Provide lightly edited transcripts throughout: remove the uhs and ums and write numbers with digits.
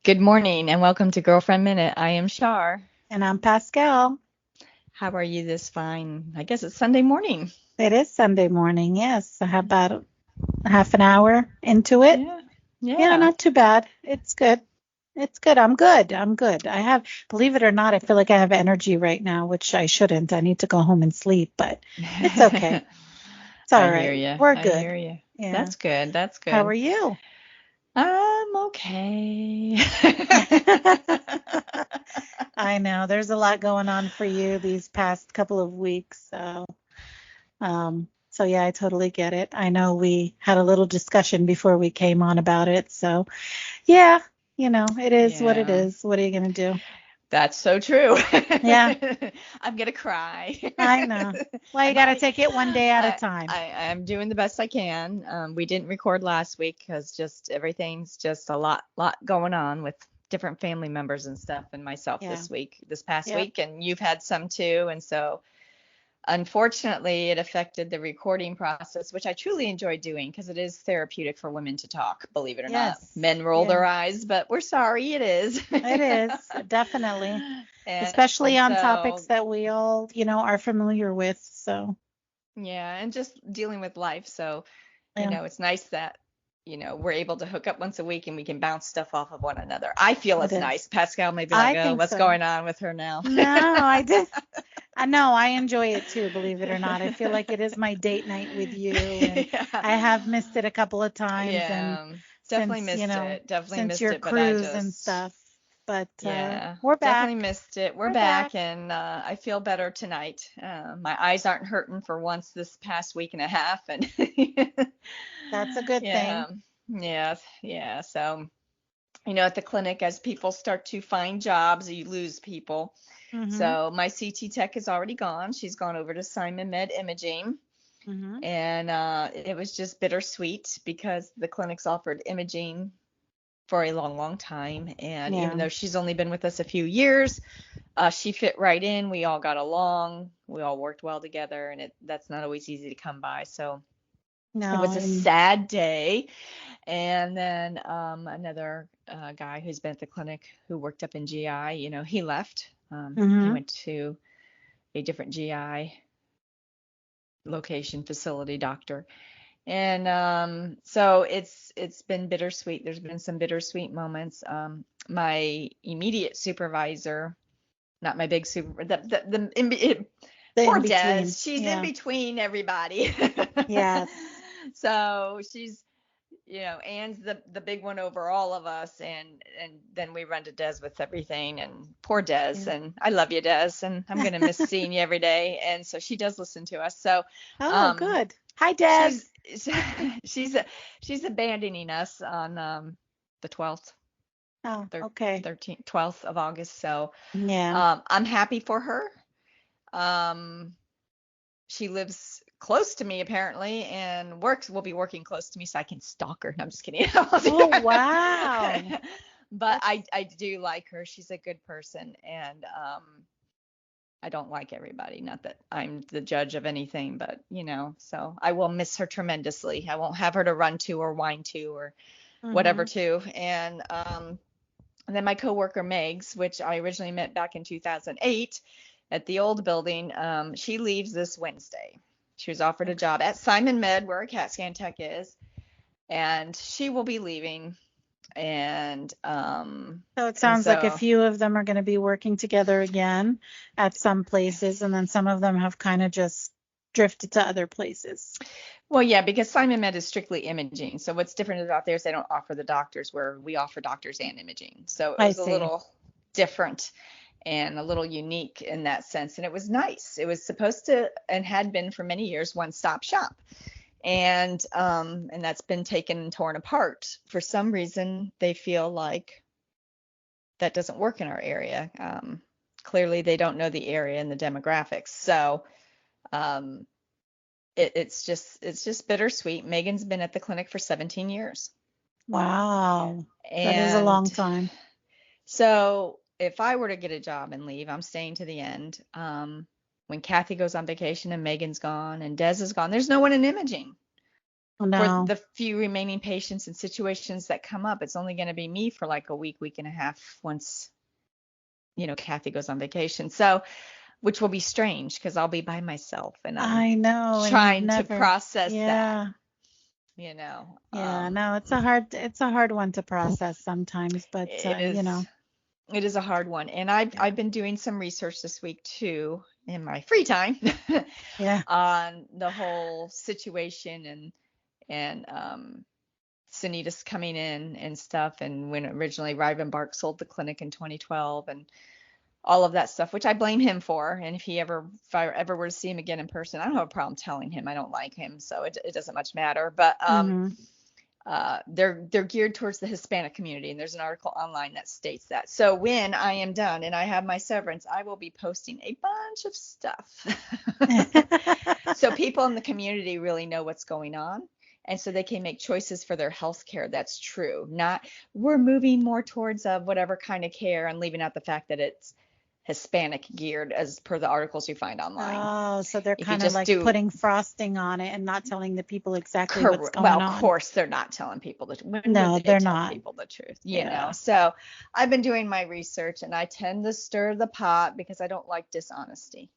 Good morning and welcome to Girlfriend Minute. I am Shar. And I'm Pascal. How are you this fine? I guess it's Sunday morning. It is Sunday morning. Yes. I have about half an hour into it. Yeah. Yeah, Yeah. not too bad. It's good. It's good. I'm good. I'm good. Believe it or not, I feel like I have energy right now, which I shouldn't. I need to go home and sleep, but it's okay. It's all I hear right. you. We're I good. hear you. Yeah. That's good. That's How good. are you? I'm okay. I know there's a lot going on for you these past couple of weeks, so yeah, I totally get it. I know we had a little discussion before we came on about it. So yeah, it is what it Yeah, is. What are you gonna do? that's so true. Yeah, I'm gonna cry. I know. Well, you I'm gotta only, take it one day at a I, time. I'm doing the best I can. We didn't record last week because just everything's just a lot going on with different family members and stuff, and myself Yeah. this past Yep. week, and you've had some too, and so unfortunately, it affected the recording process, which I truly enjoy doing because it is therapeutic for women to talk, believe it or not. Yes. Men roll Yeah. their eyes, but we're sorry, it is. It is definitely, And especially on topics so, that we all, are familiar with. So yeah, and just dealing with life. So, yeah, it's nice that, we're able to hook up once a week and we can bounce stuff off of one another. I feel it it's is. nice. Pascal may be like, I oh, think what's so. going on with her now? No, I did. I know I enjoy it too, believe it or not. I feel like it is my date night with you, and Yeah. I have missed it a couple of times, and Yeah, definitely since, missed it. Definitely since missed your it, but I cruise and just, stuff. But yeah, we're definitely back. missed it. We're We're back. back and I feel better tonight. My eyes aren't hurting for once this past week and a half and That's a good yeah, thing. yeah, yeah. So, at the clinic, as people start to find jobs, you lose people. Mhm. So my CT tech is already gone. She's gone over to Simon Med Imaging. Mhm. And it was just bittersweet because the clinics offered imaging for a long, long time. And even Yeah. though she's only been with us a few years, she fit right in. We all got along. We all worked well together, and that's not always easy to come by. So it No, was a and sad day. And then another guy who's been at the clinic who worked up in GI, he left. He mhm. went to a different GI location facility doctor. And so it's been bittersweet. There's been some bittersweet moments. My immediate supervisor, not my big super, The poor in Des, between. she's in Yeah. between everybody. Yes. So she's, Anne's the big one over all of us, and then we run to Des with everything, and poor Des, Yeah. and I love you, Des, and I'm gonna miss seeing you every day, and so she does listen to us. So, Oh, um, good. Hi, Des. she's she's she's abandoning us on the 12th, Oh, thir okay. 13th, 12th of August. So Yeah. I'm happy for her. Um, she lives close to me apparently and will be working close to me so I can stalk her. No, I'm just kidding. Oh, wow. But That's I do like her. She's a good person and I don't like everybody. Not that I'm the judge of anything, but so I will miss her tremendously. I won't have her to run to or whine to or whatever mhm. to. And then my coworker Megs, which I originally met back in 2008 at the old building, she leaves this Wednesday. She was offered a Okay. job at Simon Med, where a CAT scan tech is, and she will be leaving. And So it and sounds like a so few of them are going to be working together again at some places, and then some of them have kind of just drifted to other places. well, yeah, because Simon Med is strictly imaging. So what's different about theirs, they don't offer the doctors where we offer doctors and imaging. So it I was a see. little different and a little unique in that sense. And it was nice. It was supposed to and had been for many years one-stop shop. And that's been taken and torn apart. For some reason, they feel like that doesn't work in our area. Clearly, they don't know the area and the demographics. So um, it's just bittersweet. Megan's been at the clinic for 17 years, Wow. That is a long and time. so if I were to get a job and leave, I'm staying to the end. When Kathy goes on vacation and Megan's gone and Des is gone, there's no one in imaging. for No. the few remaining patients and situations that come up, it's only going to be me for like a week and a half once, Kathy goes on vacation. So, which will be strange because I'll be by myself and I'm I know, and you've trying to never. process that, Yeah. you know. Yeah, no, it's a hard one to process sometimes, but It is it is a hard one. And I've yeah. been doing some research this week too in my free time Yeah. on the whole situation and Sanitas coming in and stuff, and when originally Rivenbark sold the clinic in 2012 and all of that stuff, which I blame him for. And if I ever were to see him again in person, I don't have a problem telling him I don't like him, so it doesn't much matter. But Mhm. they're geared towards the Hispanic community, and there's an article online that states that. So when I am done and I have my severance, I will be posting a bunch of stuff. So people in the community really know what's going on. And so they can make choices for their health care. That's true. Not we're moving more towards whatever kind of care and leaving out the fact that it's Hispanic geared as per the articles you find online. Oh, so they're If you kind of just like do putting frosting on it and not telling the people exactly what's well, going of on. course they're not telling people the truth. When would No, they they're tell not. people the truth? Yeah. So I've been doing my research and I tend to stir the pot because I don't like dishonesty.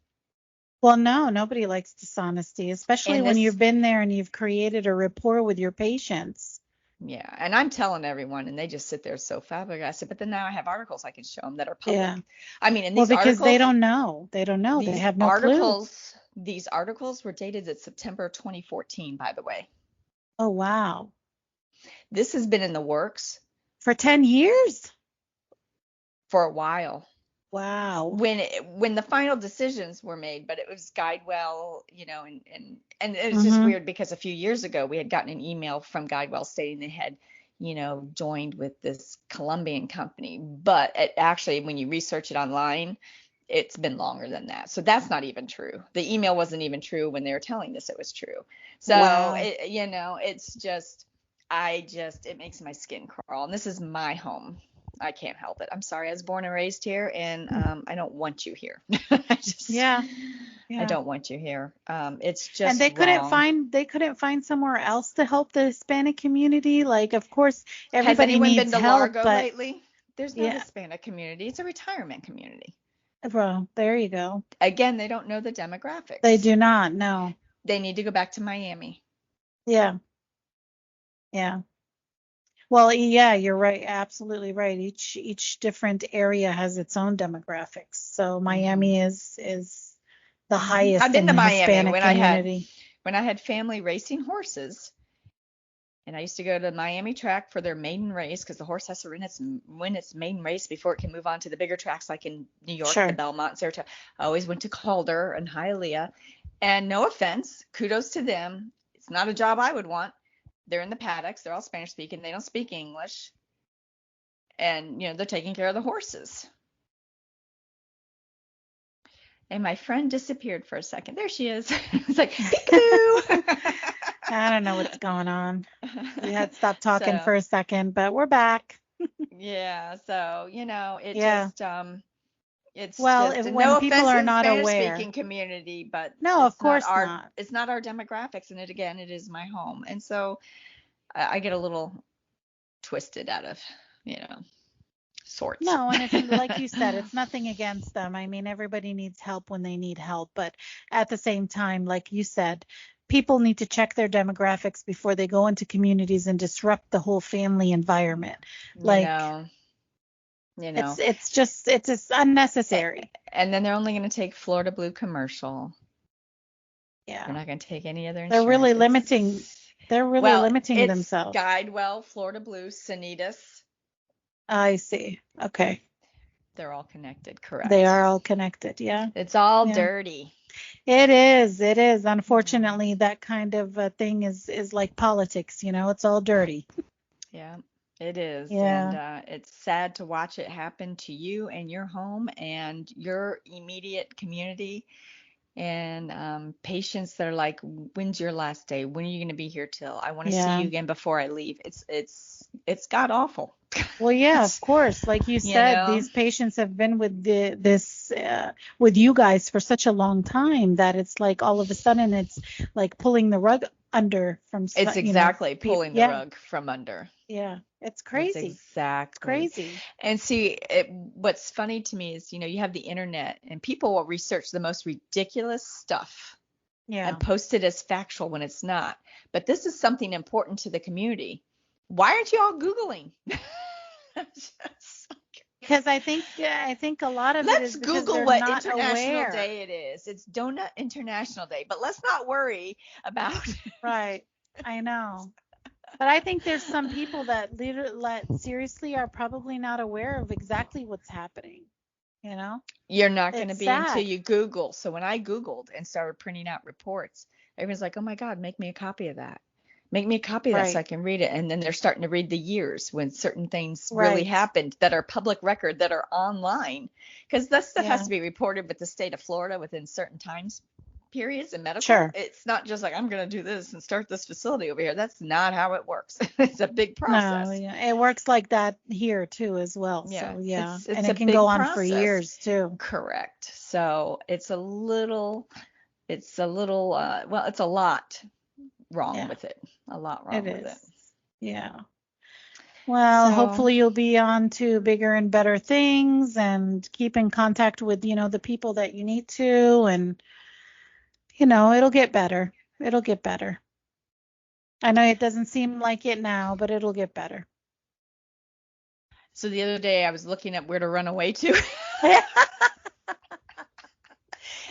Well, no, nobody likes dishonesty, especially And when this you've been there and you've created a rapport with your patients. Yeah, and I'm telling everyone, and they just sit there so flabbergasted. But then now I have articles I can show them that are Yeah. public. I mean, and Well, because they don't know. They don't know. They these have no clue. articles, these articles were dated at September 2014, by the way. Oh, wow. This has been in the works For 10 years? for a while. Wow. When the final decisions were made, but it was Guidewell, and it was just Mm-hmm. weird because a few years ago we had gotten an email from Guidewell stating they had, joined with this Colombian company, but actually when you research it online, it's been longer than that. So that's not even true. The email wasn't even true when they were telling us it was true. So Wow. it's just it makes my skin crawl. And this is my home. I can't help it. I'm sorry. I was born and raised here, and I don't want you here. Yeah. I Yeah. don't want you here. It's And just wrong. they couldn't find somewhere else to help the Hispanic community. Like, of course, Has everybody anyone been needs to help, Largo but lately? There's no yeah. Hispanic community. It's a retirement community. Well, there you go. Again, they don't know the They demographics. do not know. They need to go back to Miami. Yeah. Yeah. Well, yeah, you're right. Absolutely right. Each different area has its own demographics. So Hmm Miami is the I've highest been in to the Miami Hispanic community. when I had family racing horses. And I used to go to the Miami track for their maiden race because the horse has to win its maiden race before it can move on to the bigger tracks like in New York, the Sure. Belmont and Saratoga. I always went to Calder and Hialeah. And no offense, kudos to them. It's not a job I would want. They're in the paddocks. They're all Spanish speaking. They don't speak English. And, they're taking care of the horses. And my friend disappeared for a second. There she is. It's like, peekaboo. I don't know what's going on. We had stopped talking So for a second, but we're back. yeah, so Yeah. it's Well, just if and when no people offense are to the not Spanish aware. speaking community, but No, of course not. it's not our demographics, and it is my home, and so I get a little twisted out of sorts. No, and it's like you said, it's nothing against them. I mean, everybody needs help when they need help, but at the same time, like you said, people need to check their demographics before they go into communities and disrupt the whole family environment. you Like know, you it's know, it's just unnecessary. and then they're only going to take Florida Blue commercial. They're Yeah. not going to take any other They're really insurance. limiting they're really Well, limiting it's themselves. Guidewell, Florida Blue, Sanitas. I see. Okay. They're all connected, They correct? are all connected. Yeah. It's all Yeah. dirty. It is. It is. Yeah. Unfortunately, that kind of thing is like politics, it's all dirty. Yeah, it is. And Yeah. it's sad to watch it happen to you and your home and your immediate community and patients that are like, when's your last day? When are you going to be here till? I want to see Yeah. you again before I leave. It's god awful. Well, yeah, of It's, course. Like you you said, know, these patients have been with with you guys for such a long time that it's like all of a sudden it's like pulling the rug under from, It's exactly pulling the yeah, rug from under. yeah. It's It's crazy. It's exactly. crazy. And see, what's funny to me is, you have the internet and people will research the most ridiculous stuff Yeah. and post it as factual when it's not. But this is something important to the community. Why aren't you all Googling? Because I think a lot of it Let's is because Google they're what not International aware. Day it is. It's Donut International Day, but let's not worry about. Right. I know. But I think there's some people that seriously are probably not aware of exactly what's happening. You know, You're not going to it's be until sad. you Google. So when I Googled and started printing out reports, everyone's like, oh my God, make me a copy of that. Make me a copy of that so I Right. can read it. And then they're starting to read the years when certain things really Right. happened that are public record, that are online. Because that stuff has Yeah. to be reported with the state of Florida within certain times periods in medical. Sure. It's not just like, I'm going to do this and start this facility over here. That's not how it works. It's a big process. No, yeah. It works like that here too as well. Yeah, So yeah. it's And a it can big go on for process. years too. Correct. So it's a little, well, it's a lot wrong Yeah, with it. A lot it wrong with it. is. Yeah. Well, So, hopefully you'll be on to bigger and better things and keep in contact with, the people that you need to, and it'll get better. It'll get better. I know it doesn't seem like it now, but it'll get better. so the other day I was looking at where to run away to.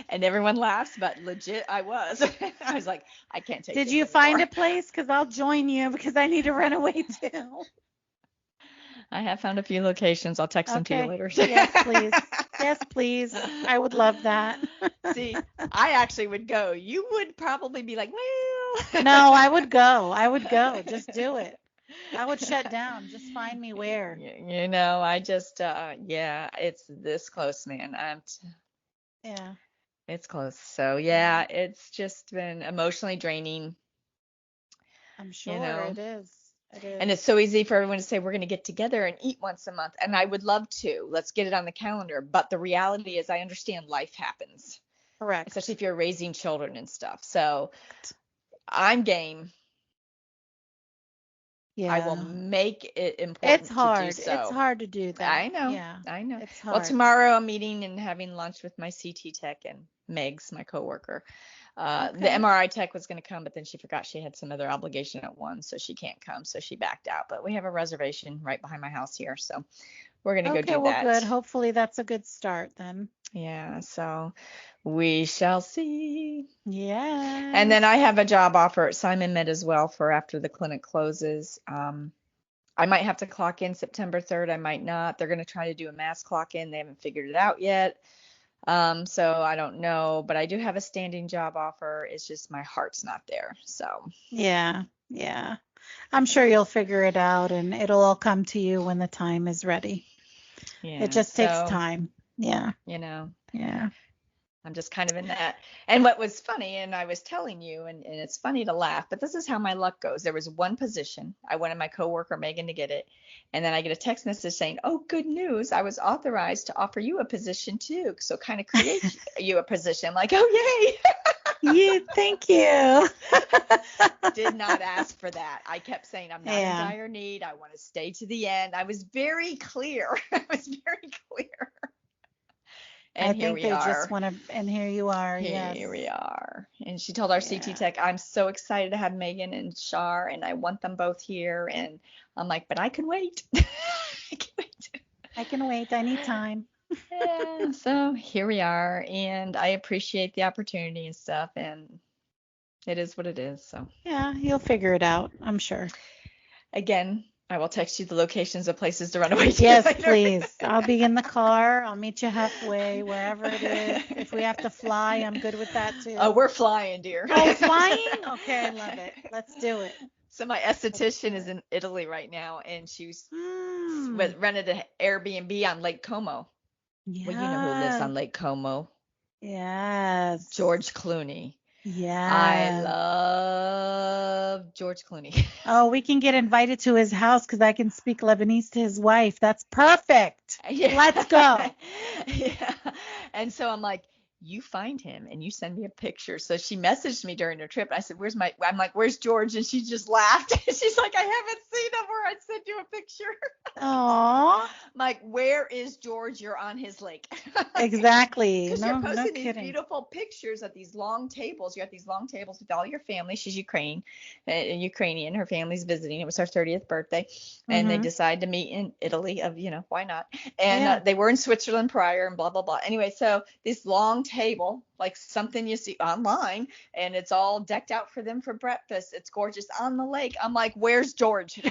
And everyone laughs, but legit I was. I was like, I can't take Did this you anymore. find a place? Because I'll join you because I need to run away too. I have found a few locations. I'll text them to you Okay. later. Yes, please. Yes, please. I would love that. See, I actually would go. You would probably be like, well. No, I would go. I would go. Just do it. I would shut down. Just find me where. I just, yeah, it's this close, man. Yeah, It's close. So yeah, it's just been emotionally draining, I'm sure you it is. It and is. it's so easy for everyone to say we're going to get together and eat once a month. And I would love to. Let's get it on the calendar. But the reality is I understand life happens, Correct. especially if you're raising children and stuff. So I'm game. Yeah. I will make it important It's to hard. do so. It's hard to do that. I know. Yeah. I know. It's Well, hard. tomorrow I'm meeting and having lunch with my CT tech and Megs, my coworker. The Okay. MRI tech was going to come, but then she forgot she had some other obligation at 1, so she can't come. So she backed out. But we have a reservation right behind my house here, so we're going to go Okay, do well, that. good. Hopefully that's a good start then. Yeah, so we shall see. Yeah. And then I have a job offer at Simon Med as well for after the clinic closes. I might have to clock in September 3rd. I might not. They're going to try to do a mass clock in. They haven't figured it out yet. So I don't know, but I do have a standing job offer. It's just my heart's not there. So Yeah. Yeah. I'm sure you'll figure it out and it'll all come to you when the time is ready. yeah, It just takes so, time. Yeah. Yeah, I'm just kind of in that. And what was funny, and I was telling you, and it's funny to laugh, but this is how my luck goes. There was one position. I wanted my coworker Megan to get it. And then I get a text message saying, oh, good news. I was authorized to offer you a position too. So kind of create you a position. I'm like, oh, yay. Yeah, thank you. Did not ask for that. I kept saying I'm not in Yeah. dire need. I want to stay to the end. I was very clear. I was very clear. And I here think we they are. just want to, and here you are. Here Yes. we are. And she told our Yeah. CT tech, I'm so excited to have Megan and Shar, and I want them both here. And I'm like, but I can wait. I can wait. I can wait. I need time. Yeah, so here we are. And I appreciate the opportunity and stuff. And it is what it is. So Yeah, you'll figure it out, I'm sure. again, I will text you the locations of places to run away to Yes, later. please. I'll be in the car. I'll meet you halfway, wherever it is. If we have to fly, I'm good with that too. Oh, we're flying, dear. Oh, flying? Okay, I love it. Let's do it. So my esthetician is in Italy right now, and she's Mm, rented an Airbnb on Lake Como. yes. Well, you know who lives on Lake Como? Yes. George Clooney. Yes. I love George Clooney. Oh, we can get invited to his house because I can speak Lebanese to his wife. That's perfect. Yeah. Let's go. Yeah. And so I'm like, you find him and you send me a picture. So she messaged me during her trip. I said, I'm like, where's George? And she just laughed. She's like, I haven't seen him, or I'd send you a picture. Aw. I'm like, where is George? You're on his lake. Exactly. Because No, you're no posting these kidding. beautiful pictures at these long tables. You're at these long tables with all your family. She's Ukrainian. Her family's visiting. It was her 30th birthday. And they Mm-hmm. decided to meet in Italy, why not? And Yeah. they were in Switzerland prior and blah, blah, blah. Anyway, so this long table, like something you see online, and it's all decked out for them for breakfast. It's gorgeous on the lake. I'm like, where's George?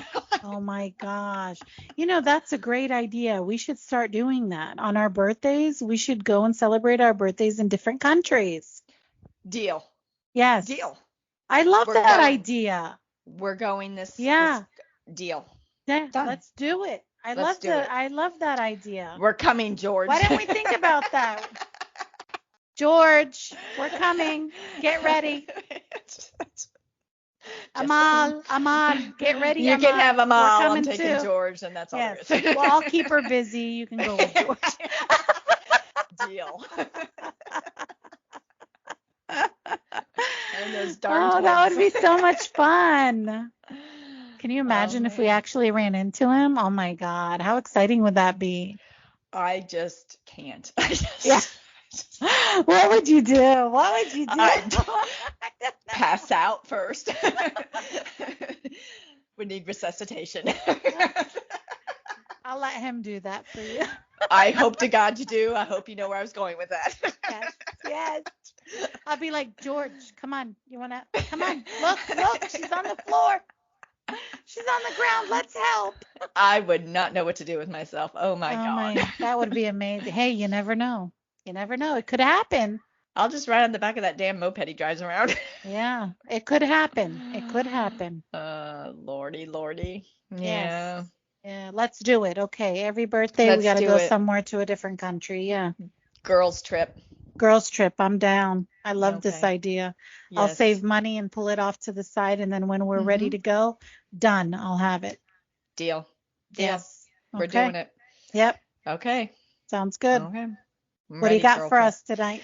Oh my gosh. That's a great idea. We should start doing that. On our birthdays, we should go and celebrate our birthdays in different countries. Deal. Yes. Deal. I love We're that going. idea. We're going this Yeah. deal. Yeah, Done. let's do it. Let's do it. I love that idea. We're coming, George. Why don't we think about that? George, we're coming. Get ready. Amal, get ready. You can have Amal. We're I'm coming taking too. George, and that's all Yes. there is. Well, I'll keep her busy. You can go with George. Deal. And those darn Oh, that twins. would be so much fun. Can you imagine if we man. actually ran into him? Oh my God, how exciting would that be? I just can't. Yeah. What would you do? What would you do? Pass out first. We need resuscitation. I'll let him do that for you. I hope to God you do. I hope you know where I was going with that. Yes, yes. I'll be like, George, come on. Come on. Look, she's on the floor. She's on the ground. Let's help. I would not know what to do with myself. Oh my God. That would be amazing. Hey, you never know. You never know. It could happen. I'll just ride on the back of that damn moped he drives around. Yeah, it could happen. It could happen. Lordy. Yeah. Yes. Yeah, let's do it. Okay, every birthday we got to go somewhere to a different country. Yeah. Girls trip. Girls trip. I'm down. I love this idea. Yes. I'll save money and pull it off to the side, and then when we're ready to go, done. I'll have it. Deal. Yes. We're doing it. Yep. Okay. Sounds good. Okay. What do you got for us tonight?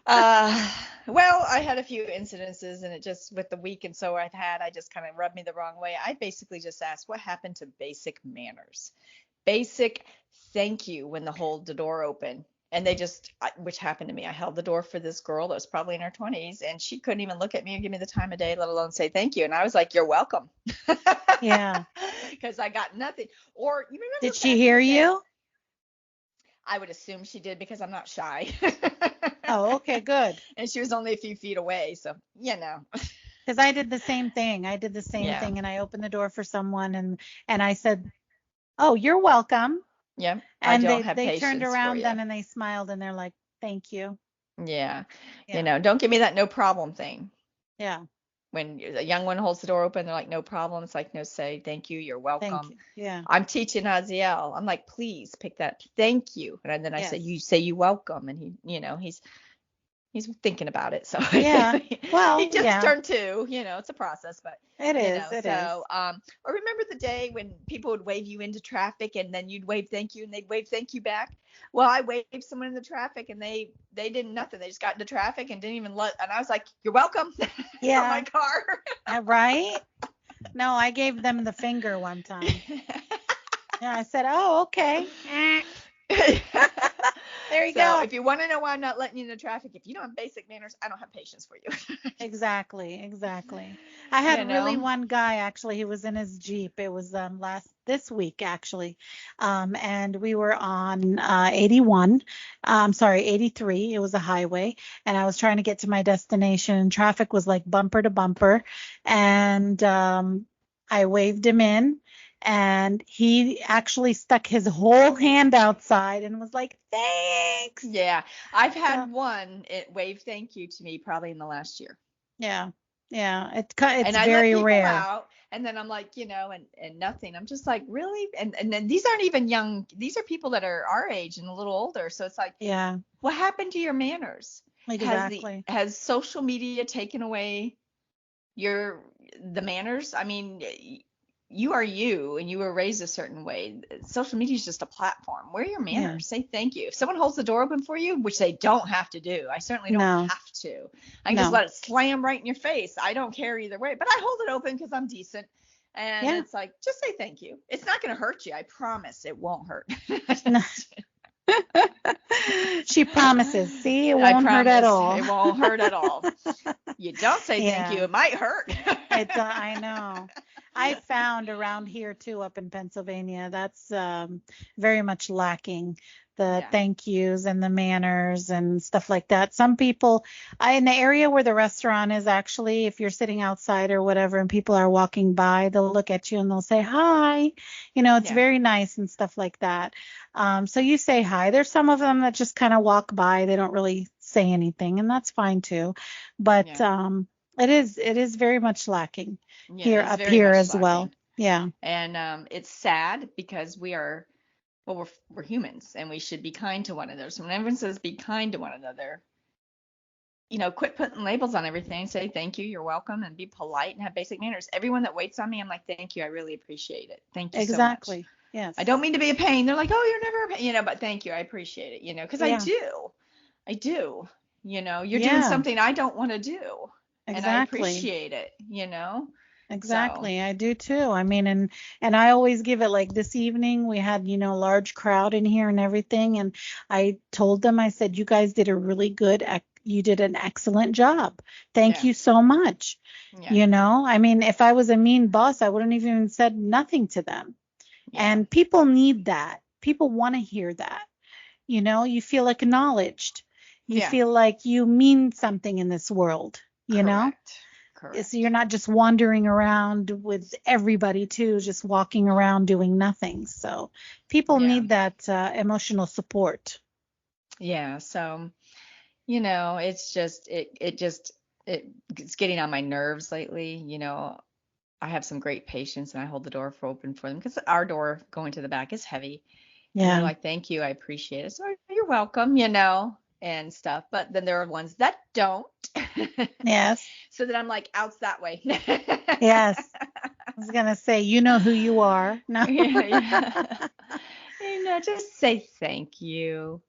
Well, I had a few incidences, and it just, with the week and so I've had, I just kind of rubbed me the wrong way. I basically just asked, what happened to basic manners? Basic thank you when they hold the door open. And they just, which happened to me. I held the door for this girl that was probably in her 20s, and she couldn't even look at me and give me the time of day, let alone say thank you. And I was like, you're welcome. Yeah. Because I got nothing. Or you remember? Did she hear you? I would assume she did, because I'm not shy. Oh, okay, good. And she was only a few feet away, so Because I did the same thing. And I opened the door for someone, and I said, "Oh, you're welcome." Yeah. And they turned around then and they smiled and they're like, "Thank you." Yeah. Don't give me that no problem thing. Yeah. When a young one holds the door open, they're like, no problem. It's like, no, say thank you. You're welcome. Thank you. Yeah. I'm teaching Aziel. I'm like, please pick that. Thank you. And then I say, you say you welcome. And he's thinking about it. So yeah. Well, he just turned 2. It's a process, but it is. Or remember the day when people would wave you into traffic, and then you'd wave thank you, and they'd wave thank you back. Well, I waved someone in the traffic, and they did nothing. They just got into traffic and didn't even and I was like, you're welcome. Yeah. For my car. Right. No, I gave them the finger one time. Yeah, I said, oh, okay. There you go. If you want to know why I'm not letting you into traffic, if you don't have basic manners, I don't have patience for you. Exactly. I had really one guy, actually, he was in his Jeep. It was this week, actually. And we were on 83. It was a highway, and I was trying to get to my destination, and traffic was like bumper to bumper. And I waved him in. And he actually stuck his whole hand outside and was like, thanks. Yeah. I've had one wave thank you to me probably in the last year. Yeah. Yeah. It's and very rare. Out, and then I'm like, and nothing. I'm just like, really? And then these aren't even young. These are people that are our age and a little older. So it's like, yeah. What happened to your manners? Exactly. Has social media taken away the manners? I mean, you are you and you were raised a certain way. Social media is just a platform. Wear your Yeah. manners. Say thank you. If someone holds the door open for you, which they don't have to do, I certainly don't No. have to. I can just No. let it slam right in your face. I don't care either way, but I hold it open because I'm decent. And Yeah. it's like, just say thank you. It's not going to hurt you. I promise it won't hurt. No. She promises. See, it I won't hurt at promise all. it won't hurt at all. You don't say thank you, Yeah. it might hurt. I know. I found around here too, up in Pennsylvania, that's very much lacking, the Yeah. thank yous and the manners and stuff like that. Some people, in the area where the restaurant is, actually, if you're sitting outside or whatever and people are walking by, they'll look at you and they'll say hi. It's Yeah. very nice and stuff like that. So you say hi. There's some of them that just kind of walk by. They don't really say anything, and that's fine too. But Yeah. it is very much lacking Yeah, here, it's up very here much as well. lacking. Yeah. And it's sad because we're humans and we should be kind to one another. So when everyone says be kind to one another, quit putting labels on everything. Say thank you, you're welcome, and be polite and have basic manners. Everyone that waits on me, I'm like, thank you, I really appreciate it. Thank you so much. Exactly. Yes. I don't mean to be a pain. They're like, oh, you're never a pain, but thank you, I appreciate it, because Yeah. I do. You're doing Yeah. something I don't want to do, and I Exactly. appreciate it. Exactly. So I do too. I mean, and I always give it, like this evening we had, a large crowd in here and everything. And I told them, I said, you guys did a really good, you did an excellent job. Thank yeah, you so much. yeah, I mean, if I was a mean boss, I wouldn't even said nothing to them. yeah, And people need that. People want to hear that. You feel acknowledged. You yeah. feel like you mean something in this world, Correct. So you're not just wandering around with everybody too, just walking around doing nothing. So people Yeah. need that emotional support. Yeah. So, it's just it's getting on my nerves lately. I have some great patients and I hold the door open for them because our door going to the back is heavy. And they're Yeah. like, thank you, I appreciate it. So you're welcome, and stuff. But then there are ones that don't. Yes. So that I'm like, out's that way. Yes. I was gonna say, you know who you are. No. Yeah. Just say thank you.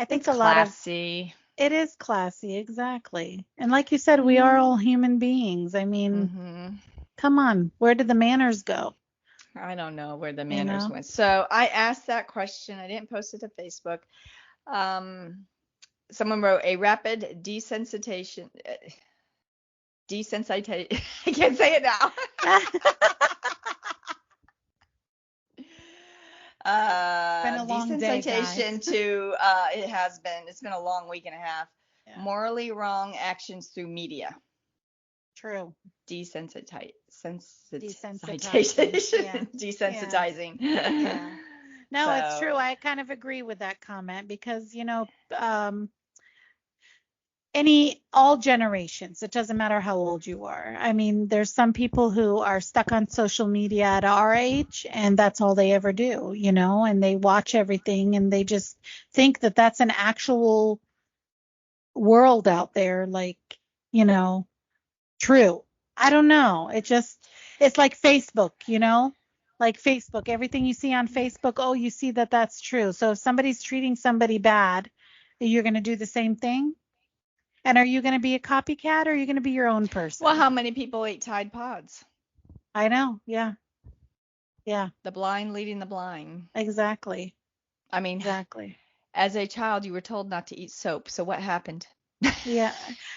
I think It's a lot of classy. it is classy, exactly. And like you said, we are all human beings. I mean, Mm-hmm. come on, where did the manners go? I don't know where the You manners know? went. So I asked that question. I didn't post it to Facebook. Someone wrote a rapid desensitization. Desensitization. I can't say it now. Been a long day, Desensitization guys. to it has been. It's been a long week and a half. Yeah. Morally wrong actions through media. True. Desensitization. Desensitizing. Yeah. Desensitizing. Yeah. No, it's true. So I kind of agree with that comment because, all generations, it doesn't matter how old you are. I mean, there's some people who are stuck on social media at our age and that's all they ever do, and they watch everything and they just think that that's an actual world out there, like, true. I don't know. It's like Facebook, like Facebook, everything you see on Facebook, oh, you see that that's true. So if somebody's treating somebody bad, you're going to do the same thing. And are you going to be a copycat or are you going to be your own person? well, how many people eat Tide Pods? I know. Yeah. Yeah. The blind leading the blind. Exactly. I mean, Exactly. as a child, you were told not to eat soap. So what happened? Yeah.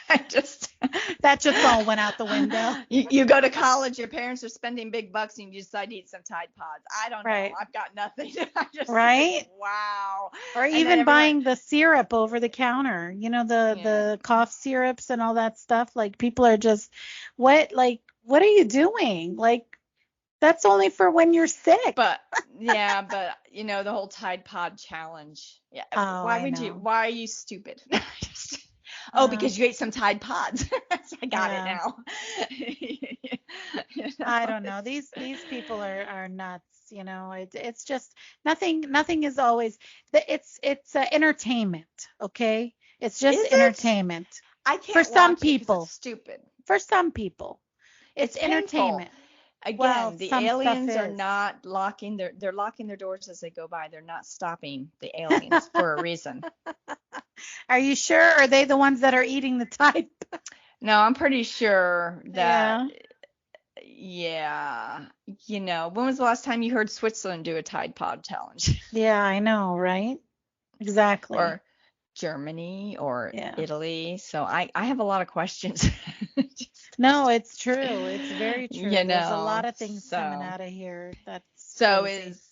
I just That just all went out the window. You go to college, your parents are spending big bucks, and you decide to eat some Tide Pods. I don't Right. know. I've got nothing. I just Right? like, wow. Or And even then everyone, buying the syrup over the counter, the cough syrups and all that stuff. Like people are just, what are you doing? Like that's only for when you're sick. But yeah, but the whole Tide Pod challenge. Yeah. Oh, Why are you stupid? Because you ate some Tide Pods. I got it now. I don't know. These people are nuts. It's just nothing is always it's entertainment. Okay, it's just Is it? entertainment. I can't for some watch it 'cause people. it's stupid. For some people, it's Painful. entertainment. Well, Again, the some stuff aliens are is. not they're locking their doors as they go by. They're not stopping the aliens for a reason. Are you sure? Are they the ones that are eating the type? No, I'm pretty sure that, Yeah. yeah, when was the last time you heard Switzerland do a Tide Pod challenge? Yeah, I know, right? Exactly. Or Germany or Yeah. Italy? So I have a lot of questions. Just, No, it's true. It's very you true. There's a lot know, of things coming so out of here. That's so crazy. is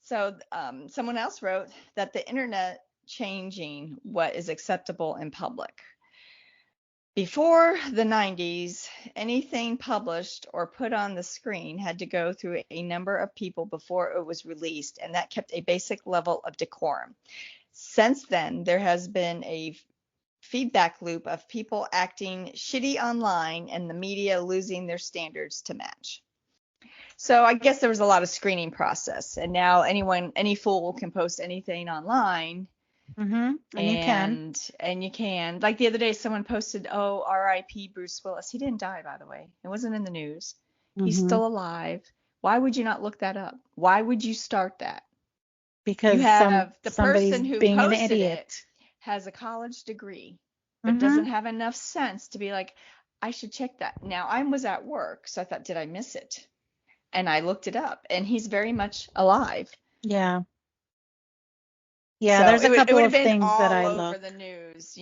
someone else wrote that the internet changing what is acceptable in public. Before the 90s, anything published or put on the screen had to go through a number of people before it was released, and that kept a basic level of decorum. Since then, there has been a feedback loop of people acting shitty online and the media losing their standards to match. So I guess there was a lot of screening process, and now any fool can post anything online, And you can. and you can. Like the other day, someone posted, "Oh, R.I.P. Bruce Willis. He didn't die, by the way. It wasn't in the news. He's hmm still alive. Why would you not look that up? Why would you start that? You Because have the somebody's person who being an posted idiot. it has a college degree, but hmm doesn't have enough sense to be like, I should check that. Now, I was at work, so I thought, did I miss it? And I looked it up, and he's very much alive. Yeah. Yeah, So there's a it couple would have of been things that all I over look. the news.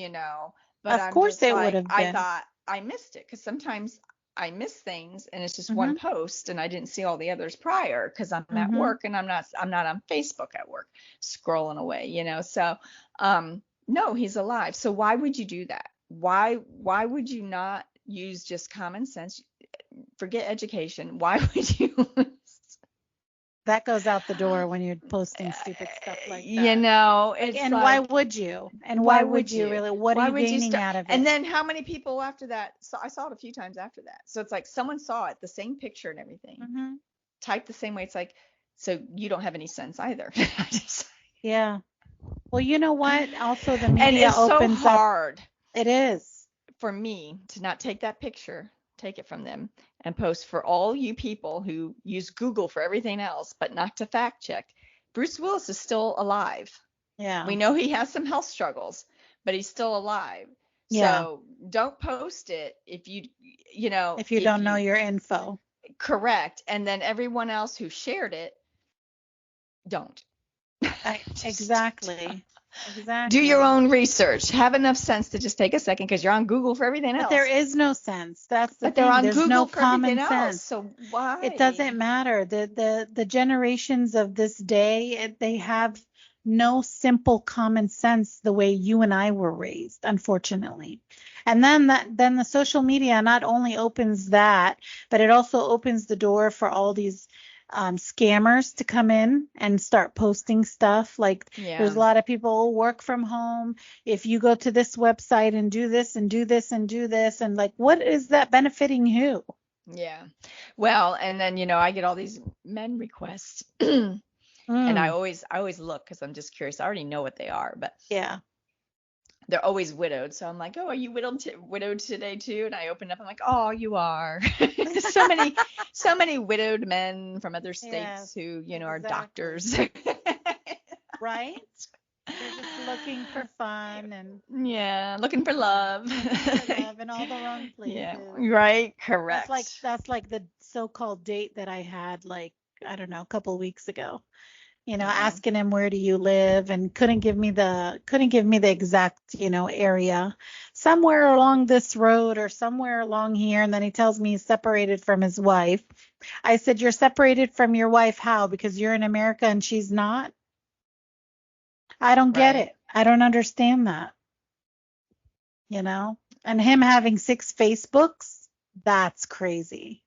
But Of I'm course just it would like, have I been. thought I missed it because sometimes I miss things and it's just one hmm post and I didn't see all the others prior because I'm at hmm work and I'm not on Facebook at work scrolling away. So no, he's alive. So why would you do that? Why would you not use just common sense? Forget education. Why would you That goes out the door when you're posting stupid stuff like that. Like, it's and why like, would you? And why why would would you you? really? What are Why you would you gaining start? out of And it? then how many people after that? So I saw it a few times after that. So it's like someone saw it, the same picture and everything, hmm typed the same way. It's like, so you don't have any sense either. Yeah. Well, you know what? Also, the And media it's so opens up. hard It is. for me to not take that picture, take it from them, and post for all you people who use Google for everything else, but not to fact check. Bruce Willis is still alive. Yeah. We know he has some health struggles, but he's still alive. Yeah. So don't post it If you if don't know you your info. correct. And then everyone else who shared it, don't. Just Exactly. do your Exactly. own research. Have enough sense to just take a second because you're on Google for everything But there else. is no sense. That's the But they're thing. on There's no Google for everything common else. sense. So It why? doesn't matter. The generations of this day, they have no simple common sense the way you and I were raised, unfortunately. And then the social media not only opens that, but it also opens the door for all these scammers to come in and start posting stuff. Like there's Yeah. a lot of people who work from home. If you go to this website and do this and do this and do this, and like, what is that benefiting who? Yeah. Well, and then I get all these men requests. And I Mm, always look because I'm just curious. I already know what they are, but yeah. they're always widowed. So I'm like, oh, are you widowed today too? And I open up, I'm like, oh, you are. so many widowed men from other Yes, states who, are exactly. doctors. Right? They're just looking for fun and Yeah, looking for yeah, love. looking for love in all the wrong Yeah, places. right, That's correct. that's like the so-called date that I had like I don't know, a couple weeks ago. Yeah. Asking him where do you live and couldn't give me the exact, area. Somewhere along this road or somewhere along here, and then he tells me he's separated from his wife. I said, "You're separated from your wife how? Because you're in America and she's not?" I don't get Right. it. I don't understand that, you know? And him having 6 Facebooks, that's crazy.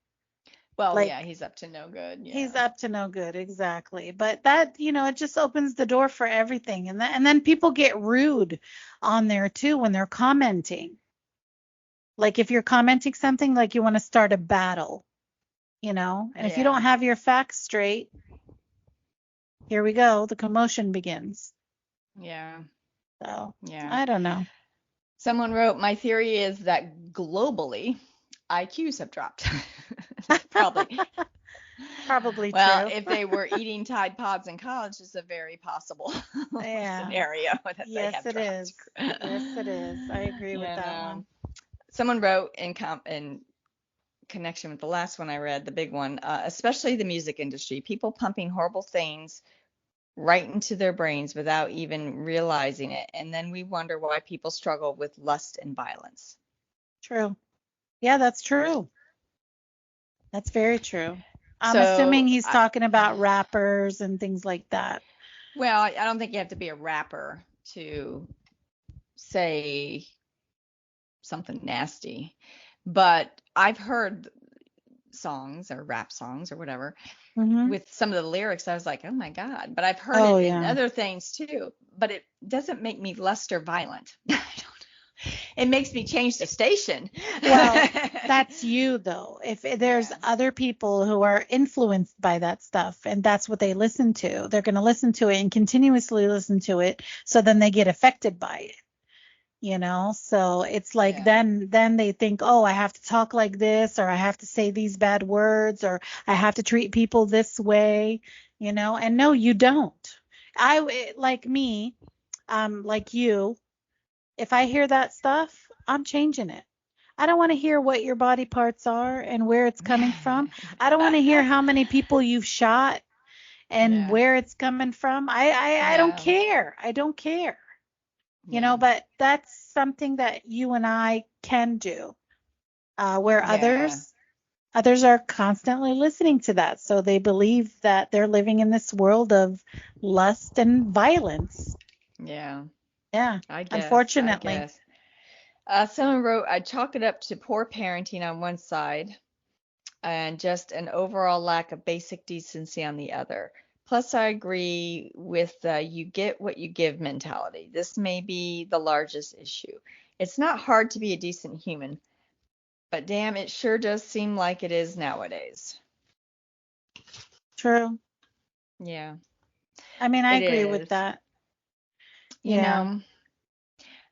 Well, yeah, Like he's up to no good. he's Yeah. up to no good, exactly. But that, it just opens the door for everything. And then people get rude on there too when they're commenting. Like if you're commenting something like you want to start a battle, and if you don't Yeah. have your facts straight, here we go, the commotion begins. Yeah. So, Yeah. I don't know. Someone wrote, my theory is that globally IQs have dropped. Probably. Probably Well, true. if they were eating Tide Pods in college, it's a very possible Yeah. scenario that they Yes, have it dropped. is. Yes, it is. I agree with You that know, one. someone wrote in connection with the last one I read, the big one, especially the music industry, people pumping horrible things right into their brains without even realizing it. And then we wonder why people struggle with lust and violence. True. Yeah, that's true. That's very true. I'm assuming So, he's talking about rappers and things like that. well, I don't think you have to be a rapper to say something nasty, but I've heard songs or rap songs or whatever Hmm. with some of the lyrics. I was like, oh my God, but I've heard Oh, it in yeah. other things too, but it doesn't make me lust or violent. I don't, it makes me change the station. Well, that's you though. If there's Yeah. other people who are influenced by that stuff and that's what they listen to, they're going to listen to it and continuously listen to it. So then they get affected by it, you know? So it's like Yeah. then they think, "Oh, I have to talk like this or I have to say these bad words or I have to treat people this way," you know? And no, you don't. Like me, like you, if I hear that stuff, I'm changing it. I don't want to hear what your body parts are and where it's coming from. I don't want to hear how many people you've shot and Yeah. where it's coming from. I don't Yeah. care. I don't care. You know, Yeah. but that's something that you and I can do. Where Yeah. others are constantly listening to that. So they believe that they're living in this world of lust and violence. Yeah. Yeah, I guess. I unfortunately. guess. Someone wrote, I chalk it up to poor parenting on one side and just an overall lack of basic decency on the other. Plus, I agree with the you get what you give mentality. This may be the largest issue. It's not hard to be a decent human, but damn, it sure does seem like it is nowadays. True. Yeah, I mean, I it agree with is. that. You Yeah. know,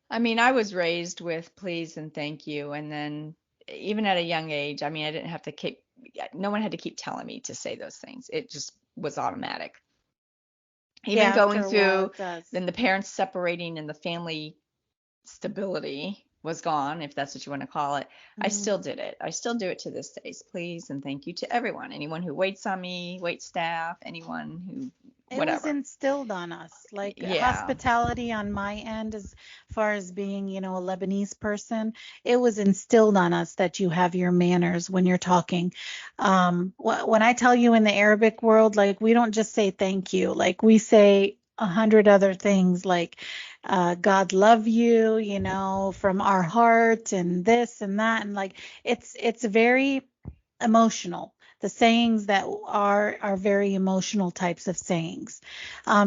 I mean, I was raised with please and thank you. And then even at a young age, I mean, I didn't have to keep, no one had to keep telling me to say those things. It just was automatic. Yeah, Even going after a while through it does. then the parents separating and the family stability was gone, if that's what you want to call it, I Hmm. still did it. I still do it to this day. Please and thank you to everyone. Anyone who waits on me, wait staff, anyone who, It was whatever. instilled on us, like Yeah. hospitality on my end, as far as being, a Lebanese person, it was instilled on us that you have your manners when you're talking. When I tell you in the Arabic world, like we don't just say thank you, like we say a hundred other things, like God love you, from our heart, and this and that, and like it's very emotional. The sayings that are very emotional types of sayings.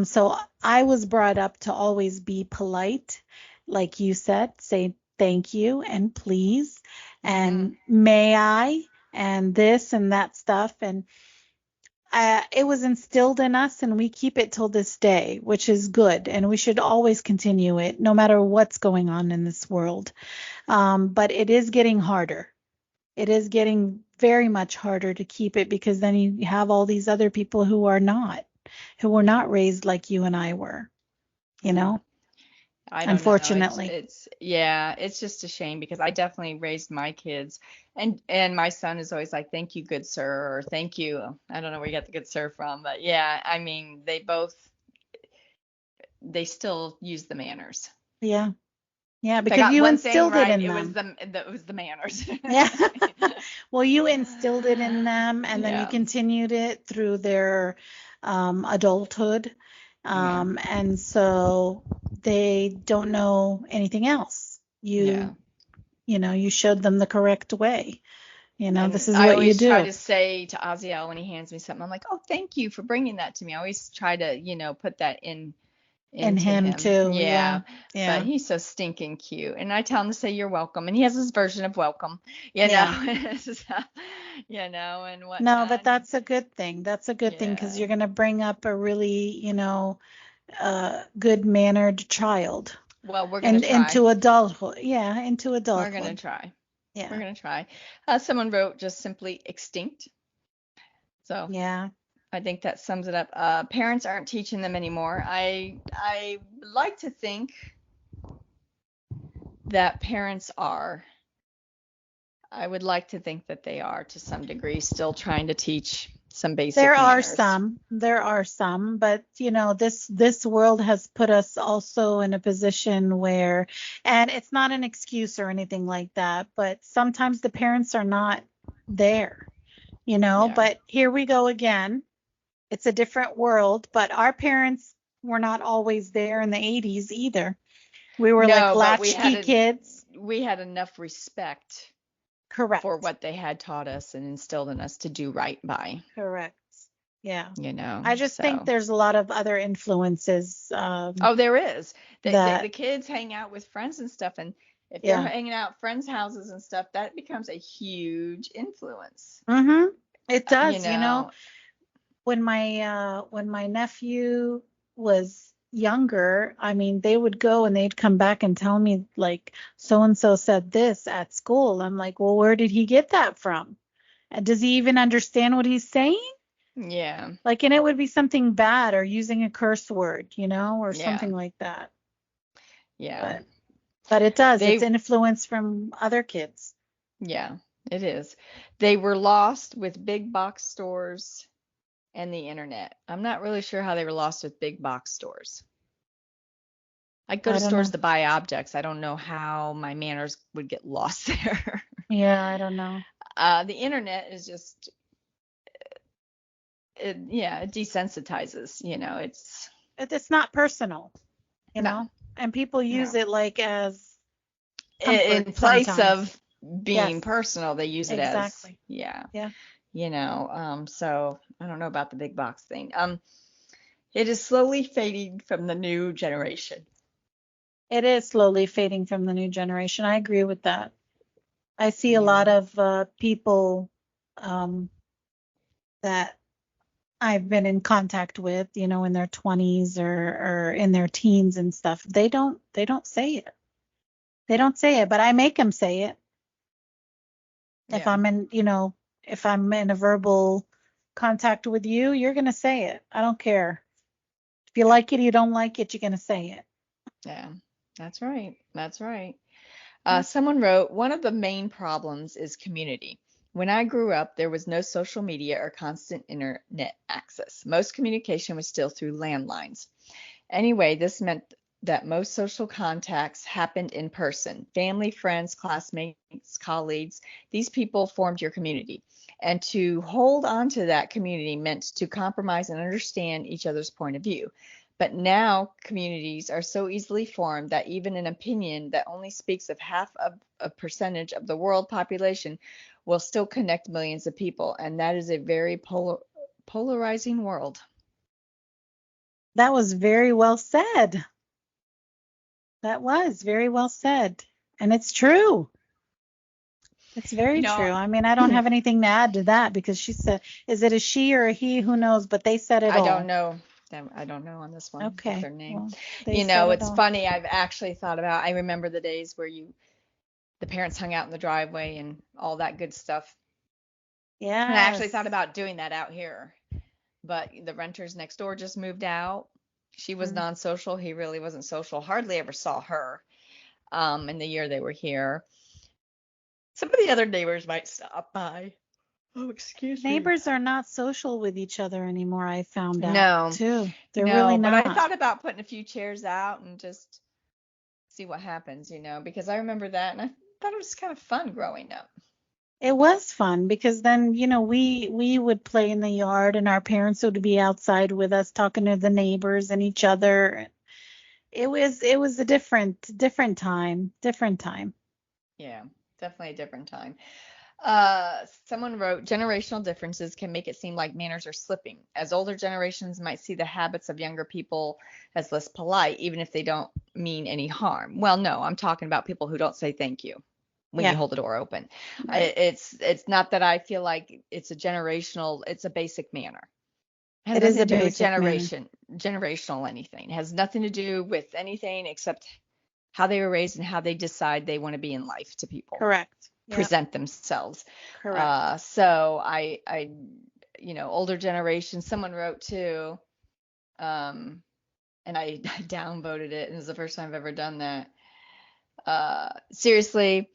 So I was brought up to always be polite, like you said, say thank you and please Hmm. and may I and this and that stuff. And it was instilled in us, and we keep it till this day, which is good. And we should always continue it, no matter what's going on in this world. But it is getting harder. It is getting very much harder to keep it because then you have all these other people who were Yeah. not raised like you and I were, you Yeah. know, I don't know. unfortunately. Yeah, it's just a shame because I definitely raised my kids and my son is always like, "Thank you, good sir," or "Thank you." I don't know where you got the good sir from, but yeah, I mean, they still use the manners. Yeah. Yeah, If I because got you one thing instilled it right, in them. it was the manners. Yeah. Well, you instilled it in them and then you Yeah. continued it through their adulthood. Yeah. And so they don't know anything else. Yeah. You showed them the correct way. This And is I what you always try do to say to Aziel when he hands me something, I'm like, "Oh, thank you for bringing that to me." I always try to, put that in into him him. too. Yeah. Yeah, but Yeah. he's so stinking cute. And I tell him to say you're welcome. And he has his version of welcome, you know, Yeah. and No, whatnot. but that's a good thing. That's a good thing because Yeah. you're going to bring up a really, good mannered child Well, we're gonna and try. into adulthood. Yeah, into We're gonna adulthood. try. We're Yeah. gonna try. Someone wrote just simply extinct. So Yeah. I think that sums it up. Parents aren't teaching them anymore. I like to think that parents are. I would like to think that they are to some degree still trying to teach some basic manners. There are some, but this world has put us also in a position where, and it's not an excuse or anything like that, but sometimes the parents are not there, Yeah. but here we go again. It's a different world, but our parents were not always there in the 80s either. We were like No, but latchkey kids. we had enough respect for Correct. what they had taught us and instilled in us to do right by, Correct. Yeah. I just think So. there's a lot of other influences Oh, there is. The that, kids hang out with friends and stuff, and if they're yeah. hanging out at friends' houses and stuff, that becomes a huge influence. Mm-hmm. It You does. know, When my nephew was younger, I mean, they would go and they'd come back and tell me like so and so said this at school. I'm like, well, where did he get that from? And does he even understand what he's saying? yeah, Like, and it would be something bad or using a curse word, or yeah, something like that. yeah. But it does. It's They, influence from other kids. yeah, it is. They were lost with big box stores and the internet. I'm not really sure how they were lost with big box stores. I go I to don't stores know. to buy objects. I don't know how my manners would get lost there. Yeah, I don't know. The internet is just, yeah, it desensitizes. It's It's not personal, you no, know, and people use no. it like as In comfort place sometimes. of being Yes, personal, they use it as, exactly. yeah, Yeah. so I don't know about the big box thing. It is slowly fading from the new generation. It is slowly fading from the new generation. I agree with that. I see a Yeah. lot of people um, that I've been in contact with, in their 20s or in their teens and stuff. They don't say it. They don't say it, but I make them say it. If Yeah. I'm in, if I'm in a verbal contact with you, you're going to say it. I don't care. If you Yeah. like it, you don't like it, you're going to say it. Yeah. That's right. That's right. Yeah. Someone wrote, one of the main problems is community. When I grew up, there was no social media or constant internet access. Most communication was still through landlines. Anyway, this meant that most social contacts happened in person. Family, friends, classmates, colleagues, these people formed your community. And to hold on to that community meant to compromise and understand each other's point of view. But now communities are so easily formed that even an opinion that only speaks of half of a percentage of the world population will still connect millions of people. And that is a very polarizing world. That was very well said. That was very well said. And it's true. It's You very know, true. I mean, I don't have anything to add to that because she said, is it a she or a he? Who knows? But they said it I don't all. know. I don't know on this one with Okay. their name. Well, they said it It's all. funny. I've actually thought about, I remember the days where the parents hung out in the driveway and all that good stuff. And I actually thought Yes. about doing that out here, but the renters next door just moved out. She was Mm. non-social. He really wasn't social. Hardly ever saw her in the year they were here. Some of the other neighbors might stop by. Oh, excuse me. Neighbors are not social with each other anymore, I found out No, too. They're really no, but I not. thought about putting a few chairs out and just see what happens, because I remember that and I thought it was kind of fun growing up. It was fun because then, we would play in the yard and our parents would be outside with us talking to the neighbors and each other. It was a different time, different time. Yeah, definitely a different time. Someone wrote, generational differences can make it seem like manners are slipping, as older generations might see the habits of younger people as less polite, even if they don't mean any harm. Well, no, I'm talking about people who don't say thank you when you Yeah, hold the door open. right. It's not that I feel like it's a basic manner. It has It is nothing a to do with basic manner. generational anything. It has nothing to do with anything except how they were raised and how they decide they want to be in life to people. Correct. Yep. present themselves. Correct. So older generation, someone wrote too, and I downvoted it, and it's the first time I've ever done that. Seriously,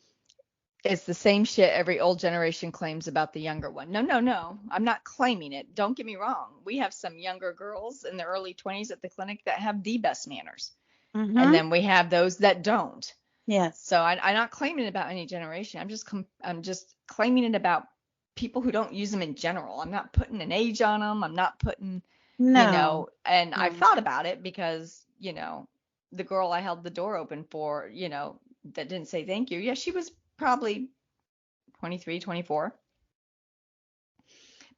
it's the same shit every old generation claims about the younger one. No, no, no. I'm not claiming it. Don't get me wrong. We have some younger girls in their early 20s at the clinic that have the best manners. And Mm-hmm. then we have those that don't. Yes. So I'm not claiming it about any generation. I'm just claiming it about people who don't use them in general. I'm not putting an age on them. I'm not putting, No. and I've No. thought about it because, the girl I held the door open for, that didn't say thank you. Yeah, she was probably 23, 24.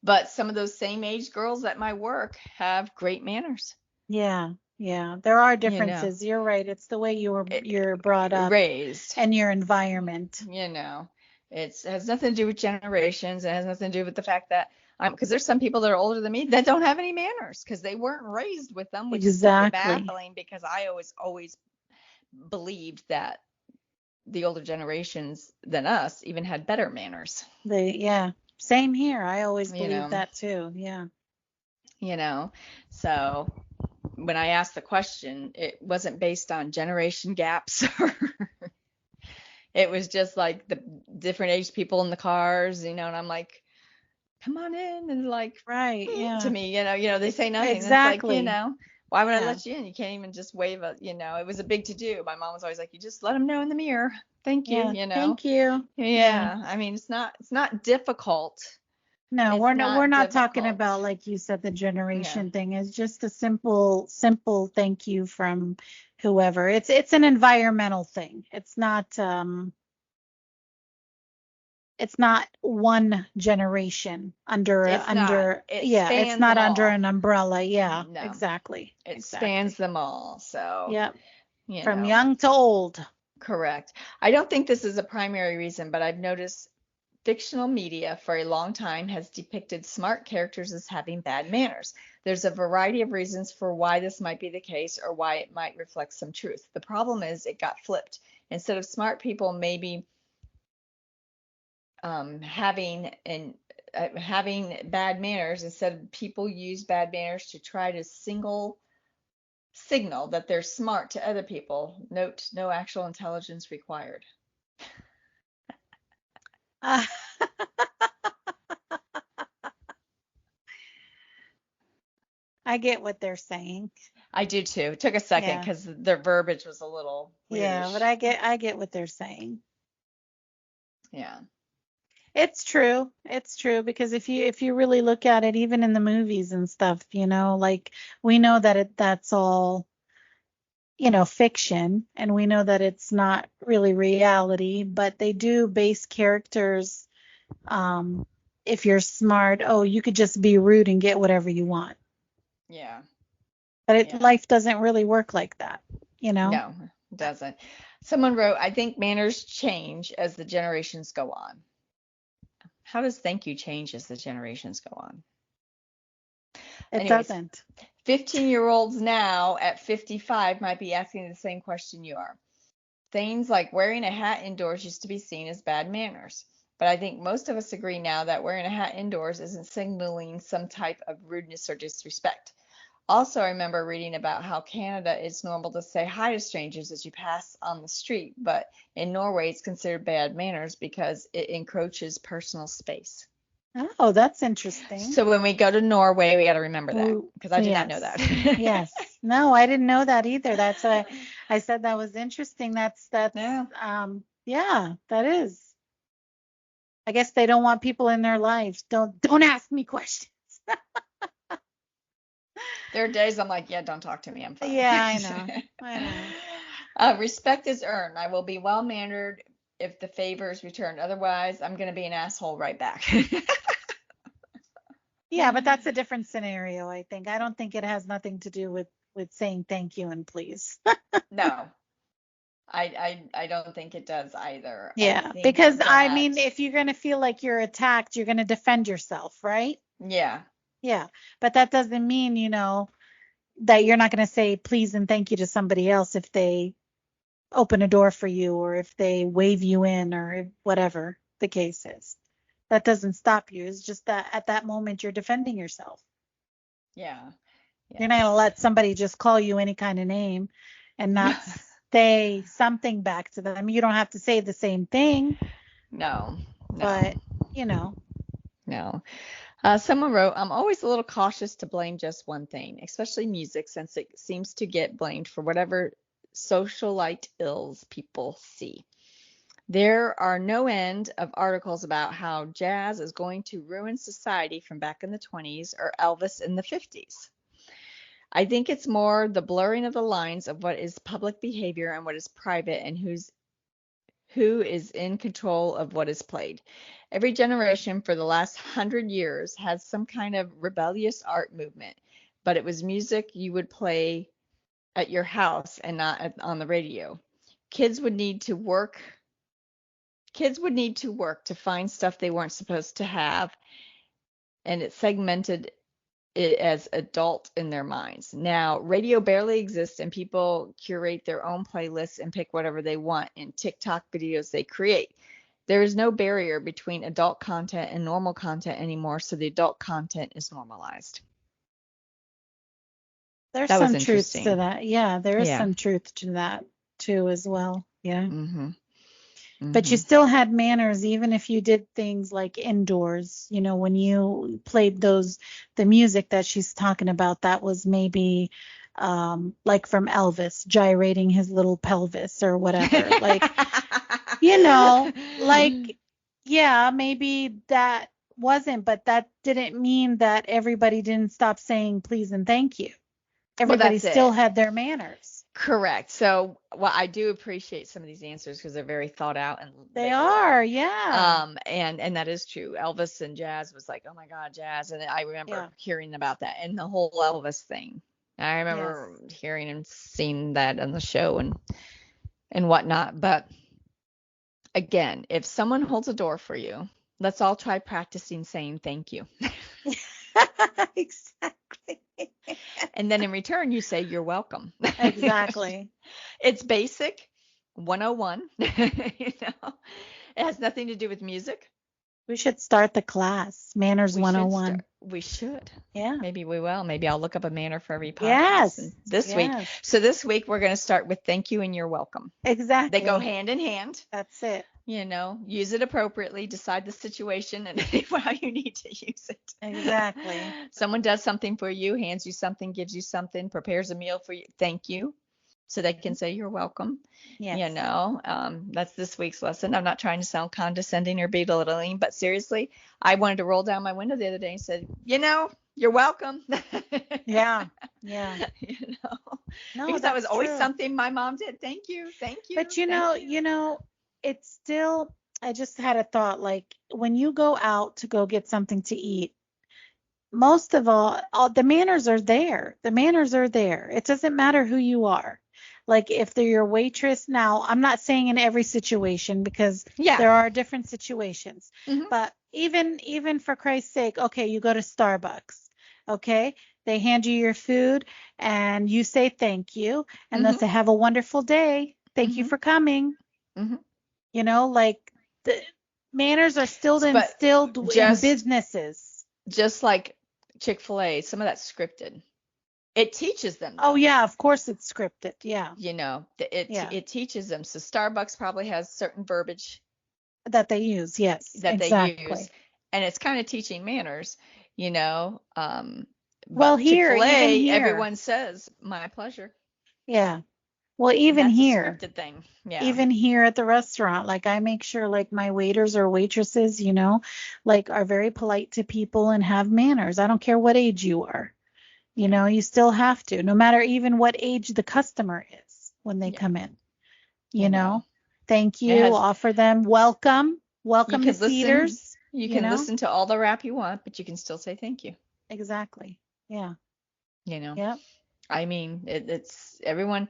But some of those same age girls at my work have great manners, Yeah. Yeah. There are you know, differences. You're right. It's the way it, you're brought up raised, and your environment. you know. It has nothing to do with generations. It has nothing to do with the fact that because there's some people that are older than me that don't have any manners because they weren't raised with them, which is super Exactly. baffling because I always believed that the older generations than us even had better manners, Yeah. Same here. I always you believed know, that too. Yeah. you know. So when I asked the question, it wasn't based on generation gaps. It was just like the different age people in the cars, and I'm like, come on in, and like Right. to Yeah. me, they say nothing. It's like, Exactly. why would I Yeah. let you in? You can't even just wave it was a big to do. My mom was always like, you just let them know in the mirror. Thank you, Yeah. Thank you. Yeah. Yeah, I mean, it's not difficult. No, It's we're not not talking difficult. about like you said the Yeah. generation thing. It's just a simple thank you from whoever. It's an environmental thing. It's not one generation It's not. It yeah, it's spans not them under all. an umbrella. Yeah, No, exactly. it spans Exactly. them all. So, Yep. you From know, young to old. correct. I don't think this is a primary reason, but I've noticed fictional media for a long time has depicted smart characters as having bad manners. There's a variety of reasons for why this might be the case or why it might reflect some truth. The problem is it got flipped. Instead of smart people maybe having bad manners, instead people use bad manners to try to signal that they're smart to other people. Note, no actual intelligence required. Uh, I get what they're saying. I do too. It took a second Yeah. because their verbiage was a little Yeah, but weirdish. I get what they're saying. Yeah. It's true. It's true because if you really look at it, even in the movies and stuff, like we know that that's all, fiction, and we know that it's not really reality, but they do base characters. Um, if you're smart, oh, you could just be rude and get whatever you want. Yeah. But Yeah. life doesn't really work like that, you know? No, it doesn't. Someone wrote, I think manners change as the generations go on. How does thank you change as the generations go on? It Anyways, doesn't. 15-year-olds now at 55 might be asking the same question you are. Things like wearing a hat indoors used to be seen as bad manners. But I think most of us agree now that wearing a hat indoors isn't signaling some type of rudeness or disrespect. Also, I remember reading about how Canada it's normal to say hi to strangers as you pass on the street, but in Norway it's considered bad manners because it encroaches personal space. Oh, that's interesting. So when we go to Norway, we got to remember that Oh, because I did not know yes. that. Yes. No, I didn't know that either. That's why I said that was interesting. Yeah, Yeah, that is. I guess they don't want people in their lives. Don't ask me questions. there are days I'm like, yeah, don't talk to me, I'm fine. Yeah, I know. I know. Respect is earned. I will be well mannered if the favor is returned. Otherwise, I'm going to be an asshole right back. Yeah, but that's a different scenario, I think. I don't think it has nothing to do with saying thank you and please. No, I don't think it does either. I Yeah, think because I that, mean, if you're going to feel like you're attacked, you're going to defend yourself, right? yeah, Yeah, but that doesn't mean, that you're not going to say please and thank you to somebody else if they open a door for you or if they wave you in or whatever. the case is. That doesn't stop you. It's just that at that moment you're defending yourself. Yeah. You're not going to let somebody just call you any kind of name and not say something back to them. You don't have to say the same thing, No. but, you know. No. Someone wrote, I'm always a little cautious to blame just one thing, especially music, since it seems to get blamed for whatever socialite ills people see. There are no end of articles about how jazz is going to ruin society from back in the 20s or Elvis in the 50s. I think it's more the blurring of the lines of what is public behavior and what is private, and who is in control of what is played. Every generation for the last 100 years has some kind of rebellious art movement, but it was music you would play at your house and not on the radio. Kids would need to work to find stuff they weren't supposed to have, and it segmented it as adult in their minds. Now, radio barely exists, and people curate their own playlists and pick whatever they want in TikTok videos they create. There is no barrier between adult content and normal content anymore, so the adult content is normalized. There's That was some truth to interesting. that. Yeah, there is Yeah. some truth to that too as well. Yeah. Mm-hmm. But you still had manners even if you did things like indoors. You know, when you played the music that she's talking about, that was maybe like from Elvis gyrating his little pelvis or whatever. Like, you know, like, yeah, maybe that wasn't, but that didn't mean that everybody didn't stop saying please and thank you. Well, Everybody that's still it. had their manners. Correct. So, well, I do appreciate some of these answers because they're very thought out and They later on. are, yeah. And that is true. Elvis and jazz was like, oh my God, jazz. And I remember Yeah. hearing about that and the whole Elvis thing. I Yes. remember hearing and seeing that on the show and whatnot. But again, if someone holds a door for you, let's all try practicing saying thank you. Exactly. And then in return, you say you're welcome. Exactly. It's basic 101. It has nothing to do with music. We should start the class, Manners 101. We should. Yeah. Maybe we will. Maybe I'll look up a manner for every podcast. Yes. This week. So this week we're going to start with thank you and you're welcome. Exactly. They go hand in hand. That's it. Use it appropriately, decide the situation and how you need to use it. Exactly. Someone does something for you, hands you something, gives you something, prepares a meal for you. Thank you. So they can say you're welcome. Yes. That's this week's lesson. I'm not trying to sound condescending or belittling, but seriously, I wanted to roll down my window the other day and said, you're welcome. Yeah. Yeah. No, because that was always true. something my mom did. Thank you. But it's still, I just had a thought, like when you go out to go get something to eat, most of all the manners are there. The manners are there. It doesn't matter who you are. Like if they're your waitress, now I'm not saying in every situation because there are different situations. Mm-hmm. But even for Christ's sake, okay, you go to Starbucks, okay? They hand you your food and you say thank you and they'll say have a wonderful day. Thank you for coming. Like the manners are still instilled in businesses. Just like Chick-fil-A, some of that's scripted. It teaches them. Oh yeah, of course it's scripted. Yeah. It teaches them. So Starbucks probably has certain verbiage that they use. Yes. That exactly. They use, and it's kind of teaching manners. Well, Chick-fil-A, even here, everyone says my pleasure. Yeah. Well, even that's here, a scripted thing. Yeah. Even here at the restaurant, like I make sure like my waiters or waitresses, like are very polite to people and have manners. I don't care what age you are. You still have to, no matter even what age the customer is when they come in. Thank you, offer them welcome to Cedars. You can listen to all the rap you want, but you can still say thank you. Exactly. Yeah. Yeah. I mean, it's everyone.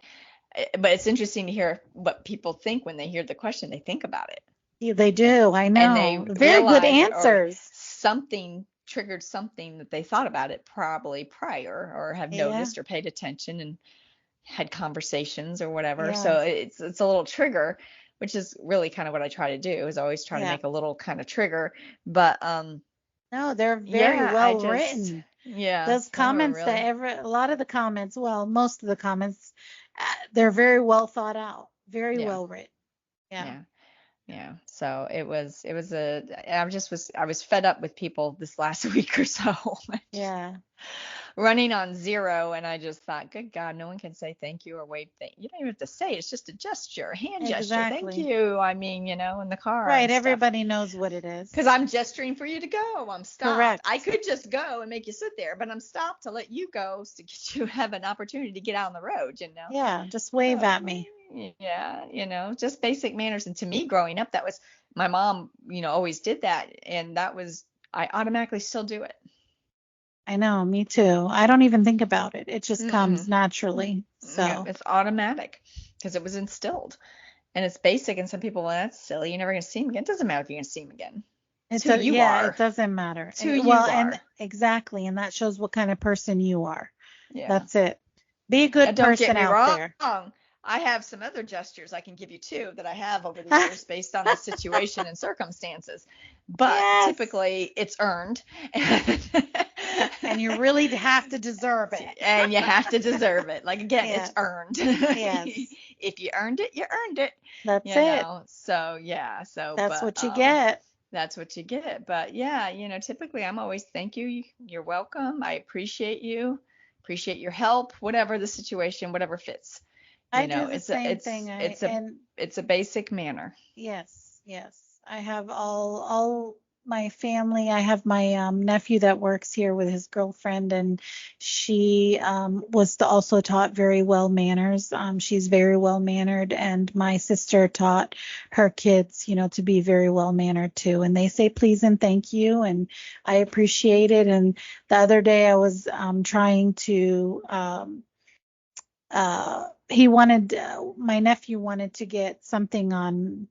But it's interesting to hear what people think when they hear the question. They think about it. Yeah, they do. I know. And they very good answers. Something triggered something that they thought about it probably prior or have noticed or paid attention and had conversations or whatever. So it's a little trigger, which is really kind of what I try to do, is always try to Yeah. make a little kind of trigger. But No, they're very yeah, I well just, written. yeah, Those they were comments really, a lot of the comments, well, most of the comments, they're very well thought out, very yeah, well written. Yeah. yeah. Yeah. So I was fed up with people this last week or so. Just Yeah. running on zero. And I just thought, good God, no one can say thank you or wave thank you. Don't even have to say it. It's just a gesture, a hand gesture. Thank Exactly. you. I mean, in the car Right. and stuff. Everybody knows what it is. Because I'm gesturing for you to go. I'm stopped. I Correct. could just go and make you sit there, but I'm stopped to let you go to get you have an opportunity to get out on the road. Yeah. Just wave So, at me. yeah, just basic manners. And to me, growing up, that was my mom, always did that. And I automatically still do it. I know. Me too. I don't even think about it. It just comes Mm-mm. naturally. Yeah, So it's automatic because it was instilled and it's basic. And some people, well, that's silly. You're never going to see him again. It doesn't matter if you're going to see him again. It's it who does. you Yeah. It are. doesn't matter. It's who Well, you and are. exactly. And that shows what kind of person you are. Yeah. That's it. Be a Now, good don't get person me out wrong. there. I have some other gestures I can give you too that I have over the years based on the situation and circumstances. But Yes. typically it's earned. And you really have to deserve it. And you have to deserve it. Like again, it's Yes. earned. Yes. If you earned it, you earned it. That's it. So yeah. That's what you get. That's what you get. But yeah, typically I'm always thank you. You're welcome. I appreciate you. Appreciate your help, whatever the situation, whatever fits. I do the It's a same thing. it's a basic manner. Yes, yes. I have all my family. I have my nephew that works here with his girlfriend, and she was also taught very well manners. She's very well mannered, and my sister taught her kids, to be very well mannered too. And they say please and thank you, and I appreciate it. And the other day I was trying to my nephew wanted to get something on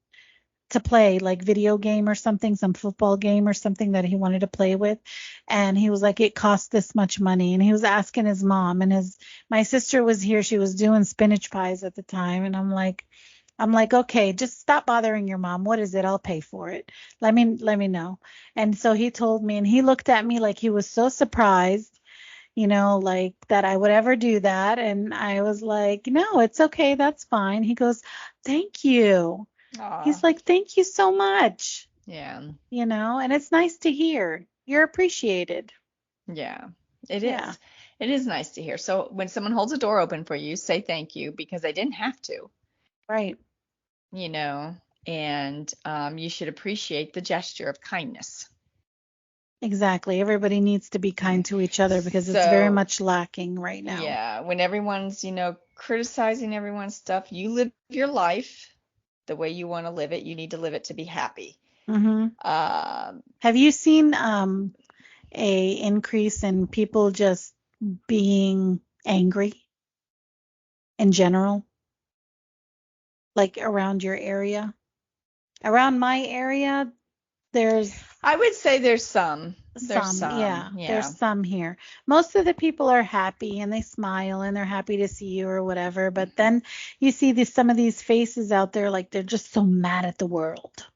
to play, like video game or something, some football game or something that he wanted to play with. And he was like, it cost this much money. And he was asking his mom, and my sister was here. She was doing spinach pies at the time. And I'm like, okay, just stop bothering your mom. What is it? I'll pay for it. Let me know. And so he told me, and he looked at me like he was so surprised, like that I would ever do that. And I was like, no, it's okay. That's fine. He goes, thank you. He's Aw. like, thank you so much. Yeah. And it's nice to hear. You're appreciated. Yeah. It Yeah, is. It is nice to hear. So when someone holds a door open for you, say thank you because they didn't have to, right. you know, and you should appreciate the gesture of kindness. Exactly. Everybody needs to be Yeah. kind to each other because it's very So much lacking right now. yeah, when everyone's, criticizing everyone's stuff, you live your life the way you want to live it. You need to live it to be happy. Hmm. Um, Have you seen a increase in people just being angry in general, like around your area? Around my area, there's I would say there's some. There's some, some. yeah, there's Yeah. some here. Most of the people are happy and they smile and they're happy to see you or whatever. But then you see some of these faces out there, like they're just so mad at the world,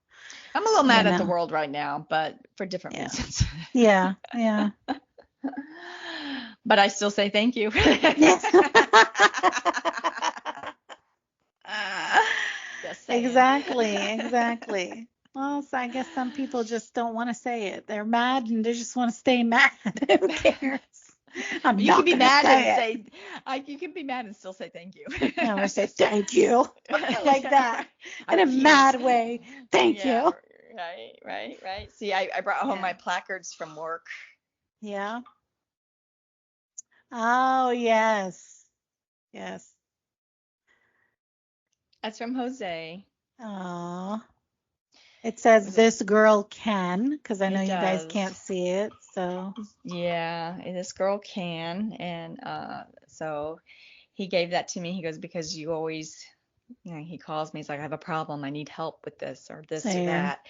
I'm a little you mad at the know? world right now, but for different Yeah, reasons. yeah, yeah. But I still say thank you. Yeah. Just saying. Exactly, exactly. Well, so I guess some people just don't want to say it. They're mad and they just want to stay mad. Who cares? I'm You can not be gonna mad and say it. say, you can be mad and still say thank you. I'm gonna say thank you like that I in a can't. mad way. Thank Yeah, you. right. See, I brought home Yeah. my placards from work. Yeah. Oh, yes. Yes. That's from Jose. Oh. It says Was it? this girl can, because I know It you guys does. can't see it. So, Yeah, and this girl can, and so he gave that to me. He goes, because you always, he calls me. He's like, I have a problem. I need help with this or same. that,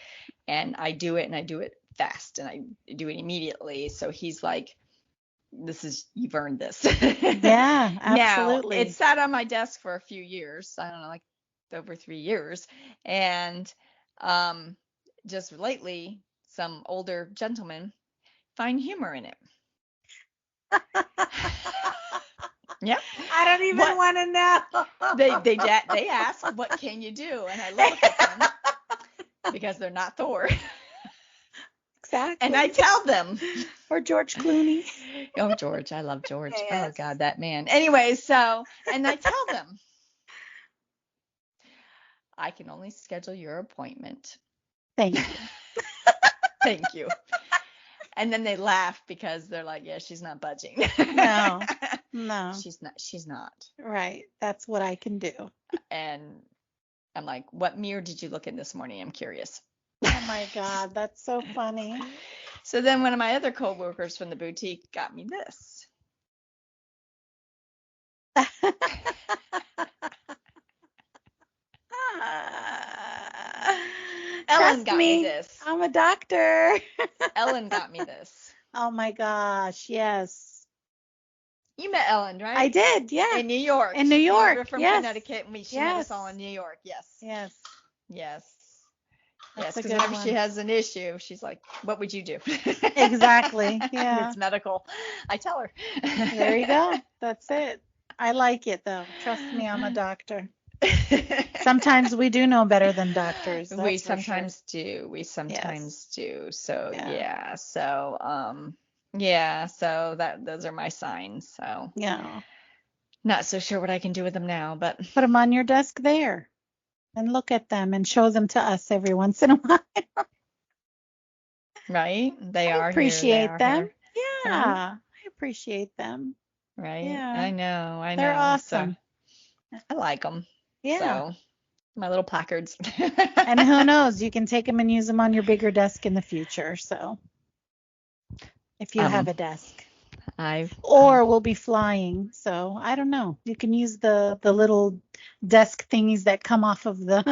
and I do it, and I do it fast, and I do it immediately. So he's like, you've earned this. Yeah, Now, it absolutely. sat on my desk for a few years. I don't know, like over 3 years. And just lately, some older gentlemen find humor in it. Yep. I don't even What want to know. they ask, what can you do? And I look at them because they're not Thor. Exactly. And I tell them. Or George Clooney. Oh, George. I love George. Yes. Oh, God, that man. Anyway, so, and I tell them, I can only schedule your appointment. Thank you. Thank you. And then they laugh because they're like, yeah, she's not budging. No. No. She's not. Right. That's what I can do. And I'm like, what mirror did you look in this morning? I'm curious. Oh my God, that's so funny. So then one of my other coworkers from the boutique got me this. Ellen got me this. I'm a doctor. Ellen got me this. Oh my gosh, yes. You met Ellen, right? I did, yeah. In New York. In New York, We're from yes. Connecticut, and she met us all in New York. Yes. Yes. Yes. That's Yes, because whenever she has an issue, she's like, what would you do? Exactly. Yeah. It's medical. I tell her. There you go. That's it. I like it though. Trust me, I'm a doctor. Sometimes we do know better than doctors. We sometimes do. We sometimes do. So yeah. So so those are my signs. So yeah. Not so sure what I can do with them now, but put them on your desk there and look at them and show them to us every once in a while. Right? They I are appreciate here. them. Yeah. Right? I appreciate them. Right? Yeah. I know. They're awesome. So, I like them. Yeah. So my little placards. And who knows, you can take them and use them on your bigger desk in the future. So if you have a desk. Or we'll be flying. So I don't know. You can use the little desk thingies that come off of the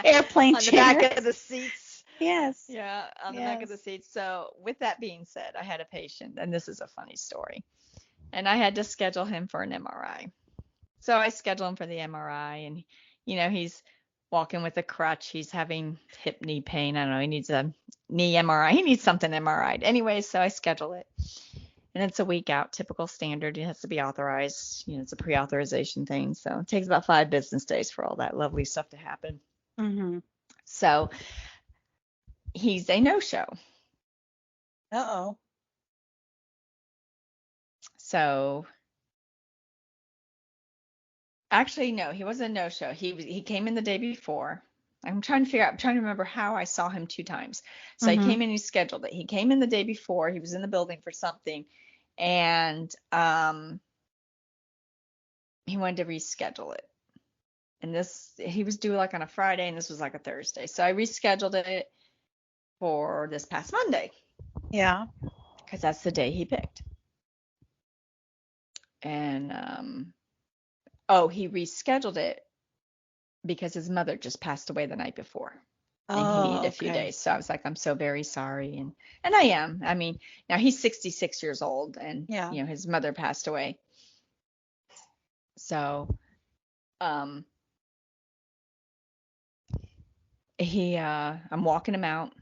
airplane on the back of the seats. Yes. Yeah, on the back of the seats. So with that being said, I had a patient, and this is a funny story. And I had to schedule him for an MRI. So I schedule him for the MRI, and he's walking with a crutch. He's having hip knee pain. I don't know. He needs a knee MRI. He needs something MRI'd. Anyway, so I schedule it. And it's a week out, typical standard. It has to be authorized. It's a pre-authorization thing. So it takes about 5 business days for all that lovely stuff to happen. Mm-hmm. So he's a no-show. Uh-oh. So actually, no, he wasn't a no-show. He came in the day before. I'm trying to remember how I saw him 2 times. So he came in, he scheduled it. He came in the day before. He was in the building for something. And he wanted to reschedule it. And he was due like on a Friday, and this was like a Thursday. So I rescheduled it for this past Monday. Yeah. Because that's the day he picked. And he rescheduled it because his mother just passed away the night before. And he needed a few days. So I was like, I'm so very sorry. And I am. I mean, now he's 66 years old, and his mother passed away. So I'm walking him out,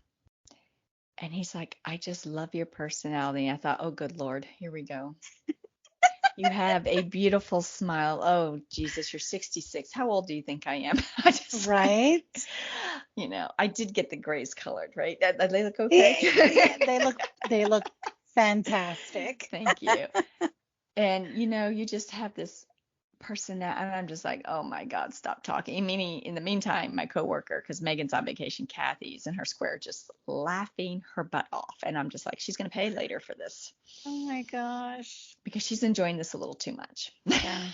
and he's like, I just love your personality. I thought, oh, good Lord, here we go. You have a beautiful smile. Oh, Jesus, you're 66. How old do you think I am? Right. I did get the grays colored, right? They look okay. They look fantastic. Thank you. And, you just have this personality. And I'm just like, oh, my God, stop talking. Meaning, in the meantime, my coworker, because Megan's on vacation, Kathy's in her square, just laughing her butt off. And I'm just like, she's going to pay later for this. Oh, my gosh. Because she's enjoying this a little too much. Yeah.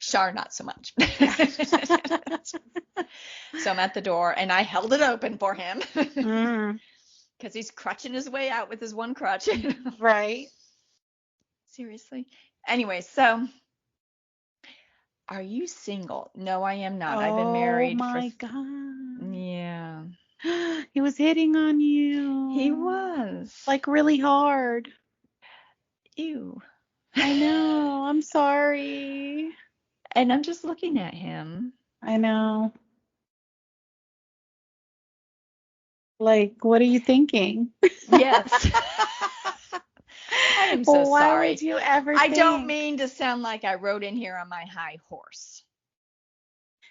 Char, not so much. So I'm at the door, and I held it open for him. Because he's crutching his way out with his one crutch. Right. Seriously. Anyway, so are you single? No, I am not. I've been married. Oh my God. Yeah. He was hitting on you. He was. Like really hard. Ew. I know. I'm sorry. And I'm just looking at him. I know. Like, what are you thinking? Yes. I am so Why would sorry. you ever I don't think? mean to sound like I rode in here on my high horse,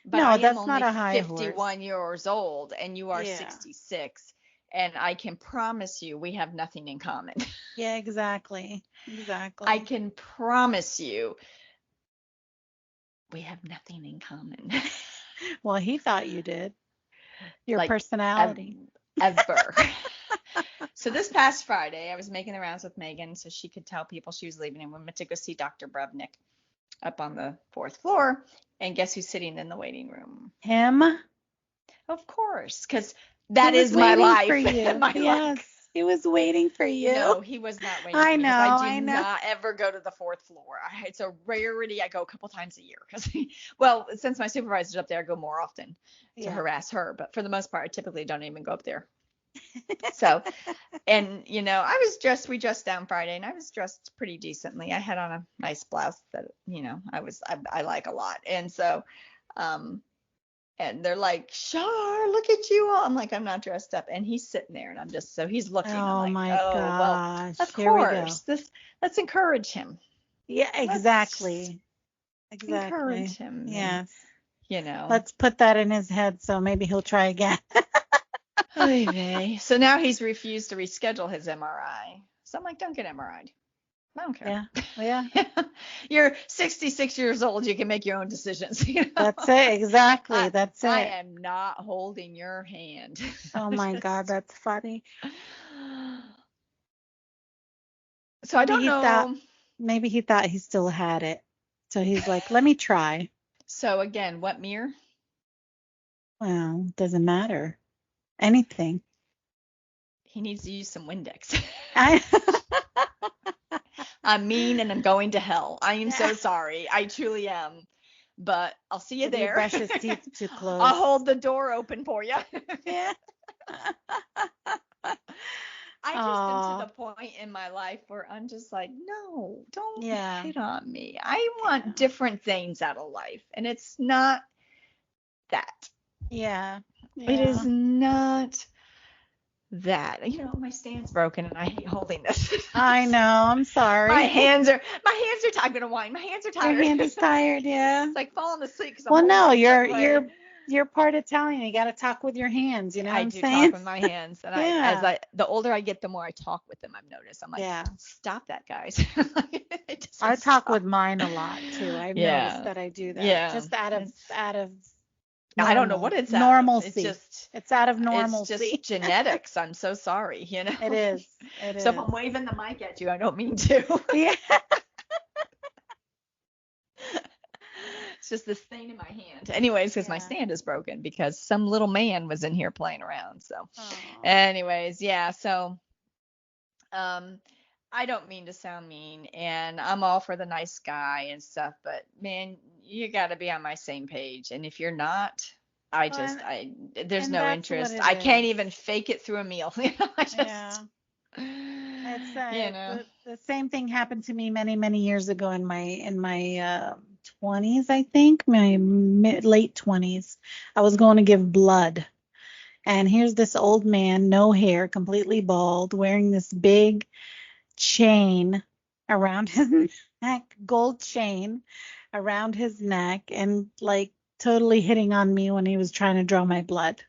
but I No, am that's not only a high horse. 51 years old and you are Yeah. 66. And I can promise you we have nothing in common. Yeah, exactly. I Exactly. can promise you we have nothing in common. Well, he thought you did. Your Like ev- personality. ever. So this past Friday, I was making the rounds with Megan so she could tell people she was leaving, and we went to go see Dr. Brevnick up on the fourth floor. And guess who's sitting in the waiting room? Him? Of course, because He that was is my waiting for life. you. My Yes, life. he was waiting for you. No, he was not waiting for I me know, because I do I know. not ever go to the fourth floor. It's a rarity. I go a couple times a year because, well, since my supervisor's up there, I go more often to Yeah. harass her. But for the most part, I typically don't even go up there. So, and we dressed down Friday, and I was dressed pretty decently. I had on a nice blouse that I like a lot, and so, um, and they're like, Shar, look at you all. I'm like, I'm not dressed up. And he's sitting there and so he's looking. I'm Oh like, my oh, well, of gosh. Here we go. course. Let's encourage him. Yeah, Let's exactly. encourage Exactly. him. And, Yes. you know, Let's put that in his head so maybe he'll try again. oy vey. So now he's refused to reschedule his MRI. So I'm like, don't get MRI'd. I don't care. Yeah. Yeah. You're 66 years old. You can make your own decisions. That's it. Exactly. I, That's I it. am not holding your hand. Oh my God, Just- that's funny. So I Maybe don't he thought know. maybe he thought he still had it. So he's like, let me try. So again, what mirror? Well, doesn't matter. Anything. He needs to use some Windex. I I'm mean and I'm going to hell. I am so sorry. I truly am. But I'll see you Did he there. brush his teeth too close? I'll hold the door open for you. Yeah. I just am to Oh, the point in my life where I'm just like, no, don't yeah. hit on me. I want Yeah. different things out of life. And it's not that. Yeah. It is Yeah. not that. My stand's broken and I hate holding this. I know. I'm My sorry. hands are I'm gonna whine. My hands are Your tired. hand is tired, yeah. It's like falling asleep because I'm Well, holding no, it a you're certain way. you're part Italian. You got to talk with your hands, you know what I I'm do talk saying? with my hands, and Yeah. the older I get, the more I talk with them. I've noticed. I'm like, Yeah. stop that, guys. It I doesn't talk with stop. mine a lot too. I've noticed Yeah, that I do that yeah. just out of It's out of I don't know what normal it's out of. normalcy. It's out of It's just normalcy. genetics. I'm so sorry. It is. It So if I'm is. waving the mic at you, I don't mean to. Yeah. It's just this thing in my hand. Anyways, because my Yeah. stand is broken because some little man was in here playing around. So, Oh. anyways, yeah. So, um, I don't mean to sound mean, and I'm all for the nice guy and stuff, but man, you got to be on my same page. And if you're not, Well, there's and no that's what interest. it I can't is. even fake it through a meal. I Yeah. just, It's you know. the same thing happened to me many many years ago in my 20s, I think, my late 20s. I was going to give blood, and here's this old man, no hair, completely bald, wearing this big chain around his neck, gold chain around his neck, and like totally hitting on me when he was trying to draw my blood.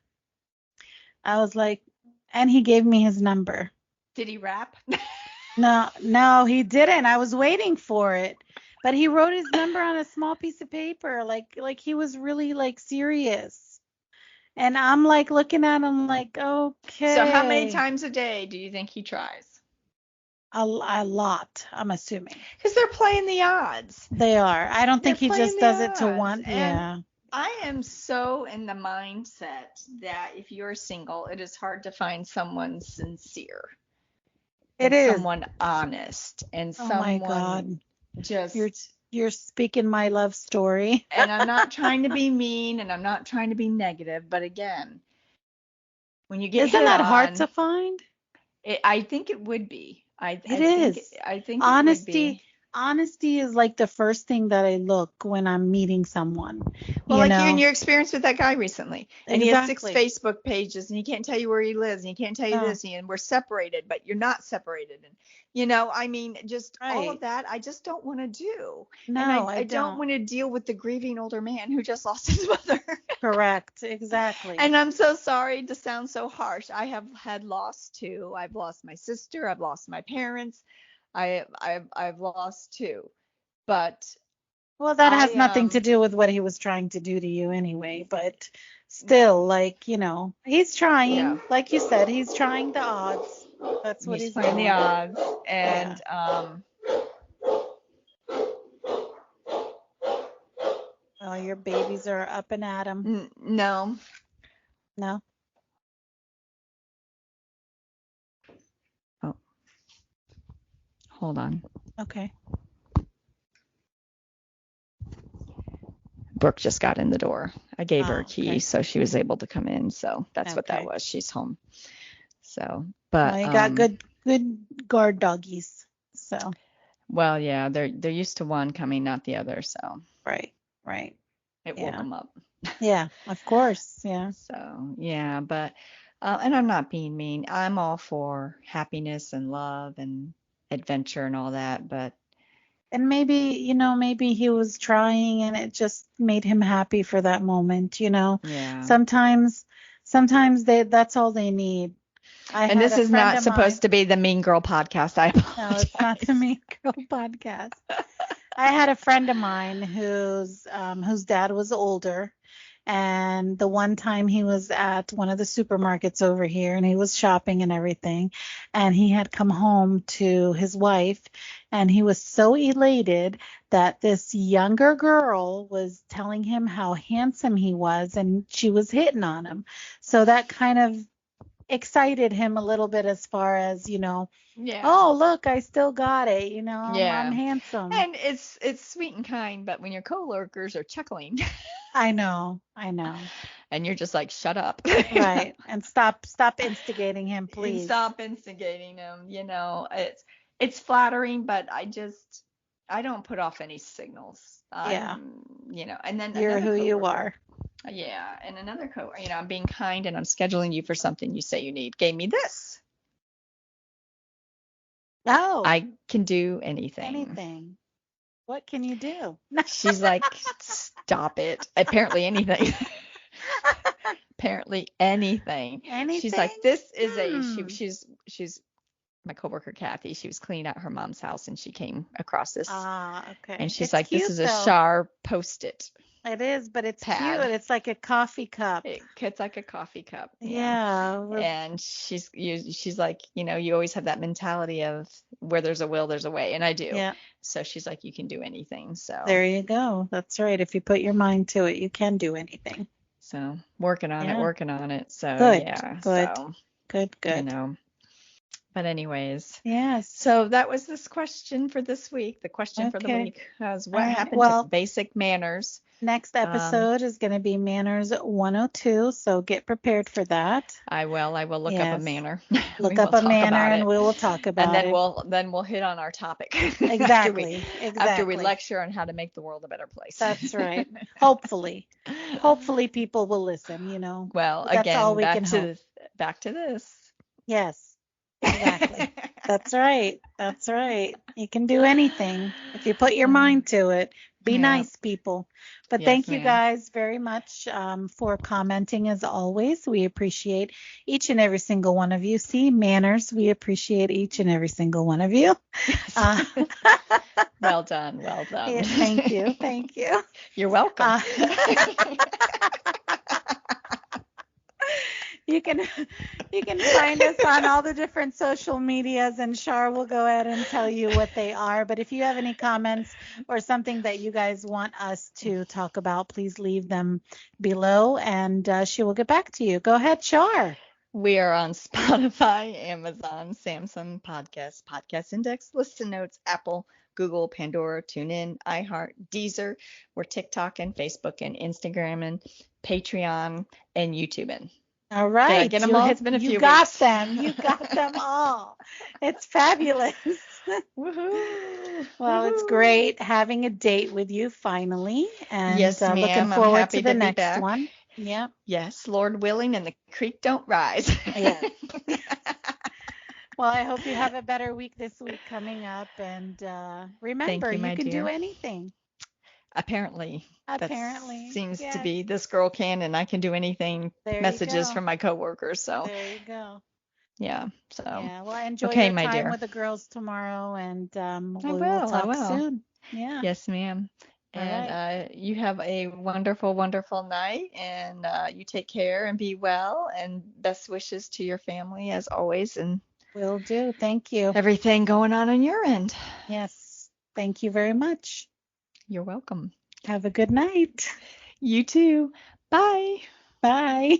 I was like, and he gave me his number. Did he rap? No, no, he didn't. I was waiting for it. But he wrote his number on a small piece of paper, like he was really like serious. And I'm like looking at him like, So how many okay, times a day do you think he tries? a lot, I'm assuming. Because they're playing the odds. They are. I don't They're think he playing just the does it to odds. one. And Yeah, I am so in the mindset that if you're single, it is hard to find someone sincere it and is. someone honest and Oh my someone God. You're just, you're speaking my love story. and I'm not trying to be mean and I'm not trying to be negative, but again, when you get Isn't hit that hard on, to find? I think it would be. It is. I think it would Honesty, be. honesty is like the first thing that I look when I'm meeting someone. Well, You like you and know, your experience with that guy recently. And he has 6 exactly. Facebook pages and he can't tell you where he lives and he can't tell you No, this and we're separated, but you're not separated. And you know, I mean, just all of right. that I just don't want to do. And No, I I don't don't. want to deal with the grieving older man who just lost his mother. Correct. Exactly. And I'm so sorry to sound so harsh. I have had loss too. I've lost my sister, I've lost my parents. I've lost too. But Well, that has I nothing to do with what he was trying to do to you anyway, but still, no. like, he's Yeah. trying. Like you said, he's trying the odds. That's what He's he's playing the doing. odds Yeah. and Oh, your babies are up and at 'em. no. No? Oh, hold on. Okay. Brooke just got in the door. I gave her a Oh, key okay. so she was able to come in. So that's what that Okay. was. She's home. So, Well, but you got good guard doggies. So, well, yeah, they're used to one coming, not the other. So right. Right. it woke Yeah. them up. Yeah, of course. Yeah. So yeah, but and I'm not being mean. I'm all for happiness and love and adventure and all that. But And maybe he was trying and it just made him happy for that moment. yeah. Sometimes sometimes that's all they need. I And had this a is friend not of mine. supposed to be the Mean Girl podcast. I No, it's not the apologize. Mean Girl podcast. I had a friend of mine whose dad was older, and the one time he was at one of the supermarkets over here and he was shopping and everything, and he had come home to his wife, and he was so elated that this younger girl was telling him how handsome he was and she was hitting on him. So that kind of excited him a little bit as far as, Yeah. oh, look, I still got it, I'm Yeah. handsome. And it's sweet and kind, but when your coworkers are chuckling I know, I know. and you're just like, shut up. Right. And stop instigating him, And please. stop instigating them, it's flattering, but I don't put off any signals. Yeah. And then You're another who you coworker, are. yeah, and another I'm being kind and I'm scheduling you for something you say you need. Gave me this. Oh, I can do anything. anything. What can you do? She's like, stop it. Apparently anything. Apparently anything. She's Anything? like, this is Hmm. she's my coworker Kathy. She was cleaning out her mom's house and she came across this Ah, and okay. she's It's like, this cute is a though. Char Post-it It is, but it's cute. pad. It's like a coffee cup. It's like a coffee cup. Yeah. Yeah. And she's like, you always have that mentality of where there's a will, there's a way. And I do. Yeah. So she's like, you can do anything. So, There you go. That's right. If you put your mind to it, you can do anything. working on it, Yeah. working on it. So, Good. yeah. Good. So, Good. you Good. know, but anyways, Yes. so that was this question for this week. The question for the Okay. week was All what right. happened to Well, basic manners? next Um, episode is going to be Manners 102, so get prepared for that. I will look up a Yes. manner. We Look will up a talk manner about and it. we will talk And about it. then we'll hit on our topic Exactly. after we Exactly. lecture on how to make the world a better place. That's right. Hopefully. Hopefully people will listen. Well, That's all again, we can hope. back to this. Yes. Exactly. That's right. That's right. You can do anything if you put your mind to it. Be Yeah. nice, people. But Yes, thank you ma'am. guys very much for commenting as always. We appreciate each and every single one of you. See, manners, we appreciate each and every single one of you. Uh, Well done. Well done. yeah, thank you. Thank you. You're welcome. You can find us on all the different social medias, and Shar will go ahead and tell you what they are. But if you have any comments or something that you guys want us to talk about, please leave them below, and she will get back to you. Go ahead, Shar. We are on Spotify, Amazon, Samsung Podcast, Podcast Index, Listen Notes, Apple, Google, Pandora, TuneIn, iHeart, Deezer. We're TikTok and Facebook and Instagram and Patreon and YouTube. All Did I right, get them all? It's been a you few got weeks. them. You got them all. It's fabulous. Woohoo. Well, it's Woohoo. great having a date with you finally, and Yes, looking ma'am. I'm forward to happy the to be next back. one. Yeah. Yes, Lord willing, and the creek don't rise. Yes. Well, I hope you have a better week this week coming up, and Thank remember, you, you my can do dear. anything. Apparently, that Apparently, seems to yes. be this girl can, and I can do anything. There you Messages go. from my coworkers. So, There you go. yeah. So, Yeah. Well, enjoy okay, your my time dear. with the girls tomorrow, and I we will will. I talk will. soon. Yeah. Yes, ma'am. All right. And you have a wonderful, wonderful night. And you take care and be well. And best wishes to your family as always. And Will do. Thank you. everything going on your end. Yes. Thank you very much. You're welcome. Have a good night. You too. Bye. Bye.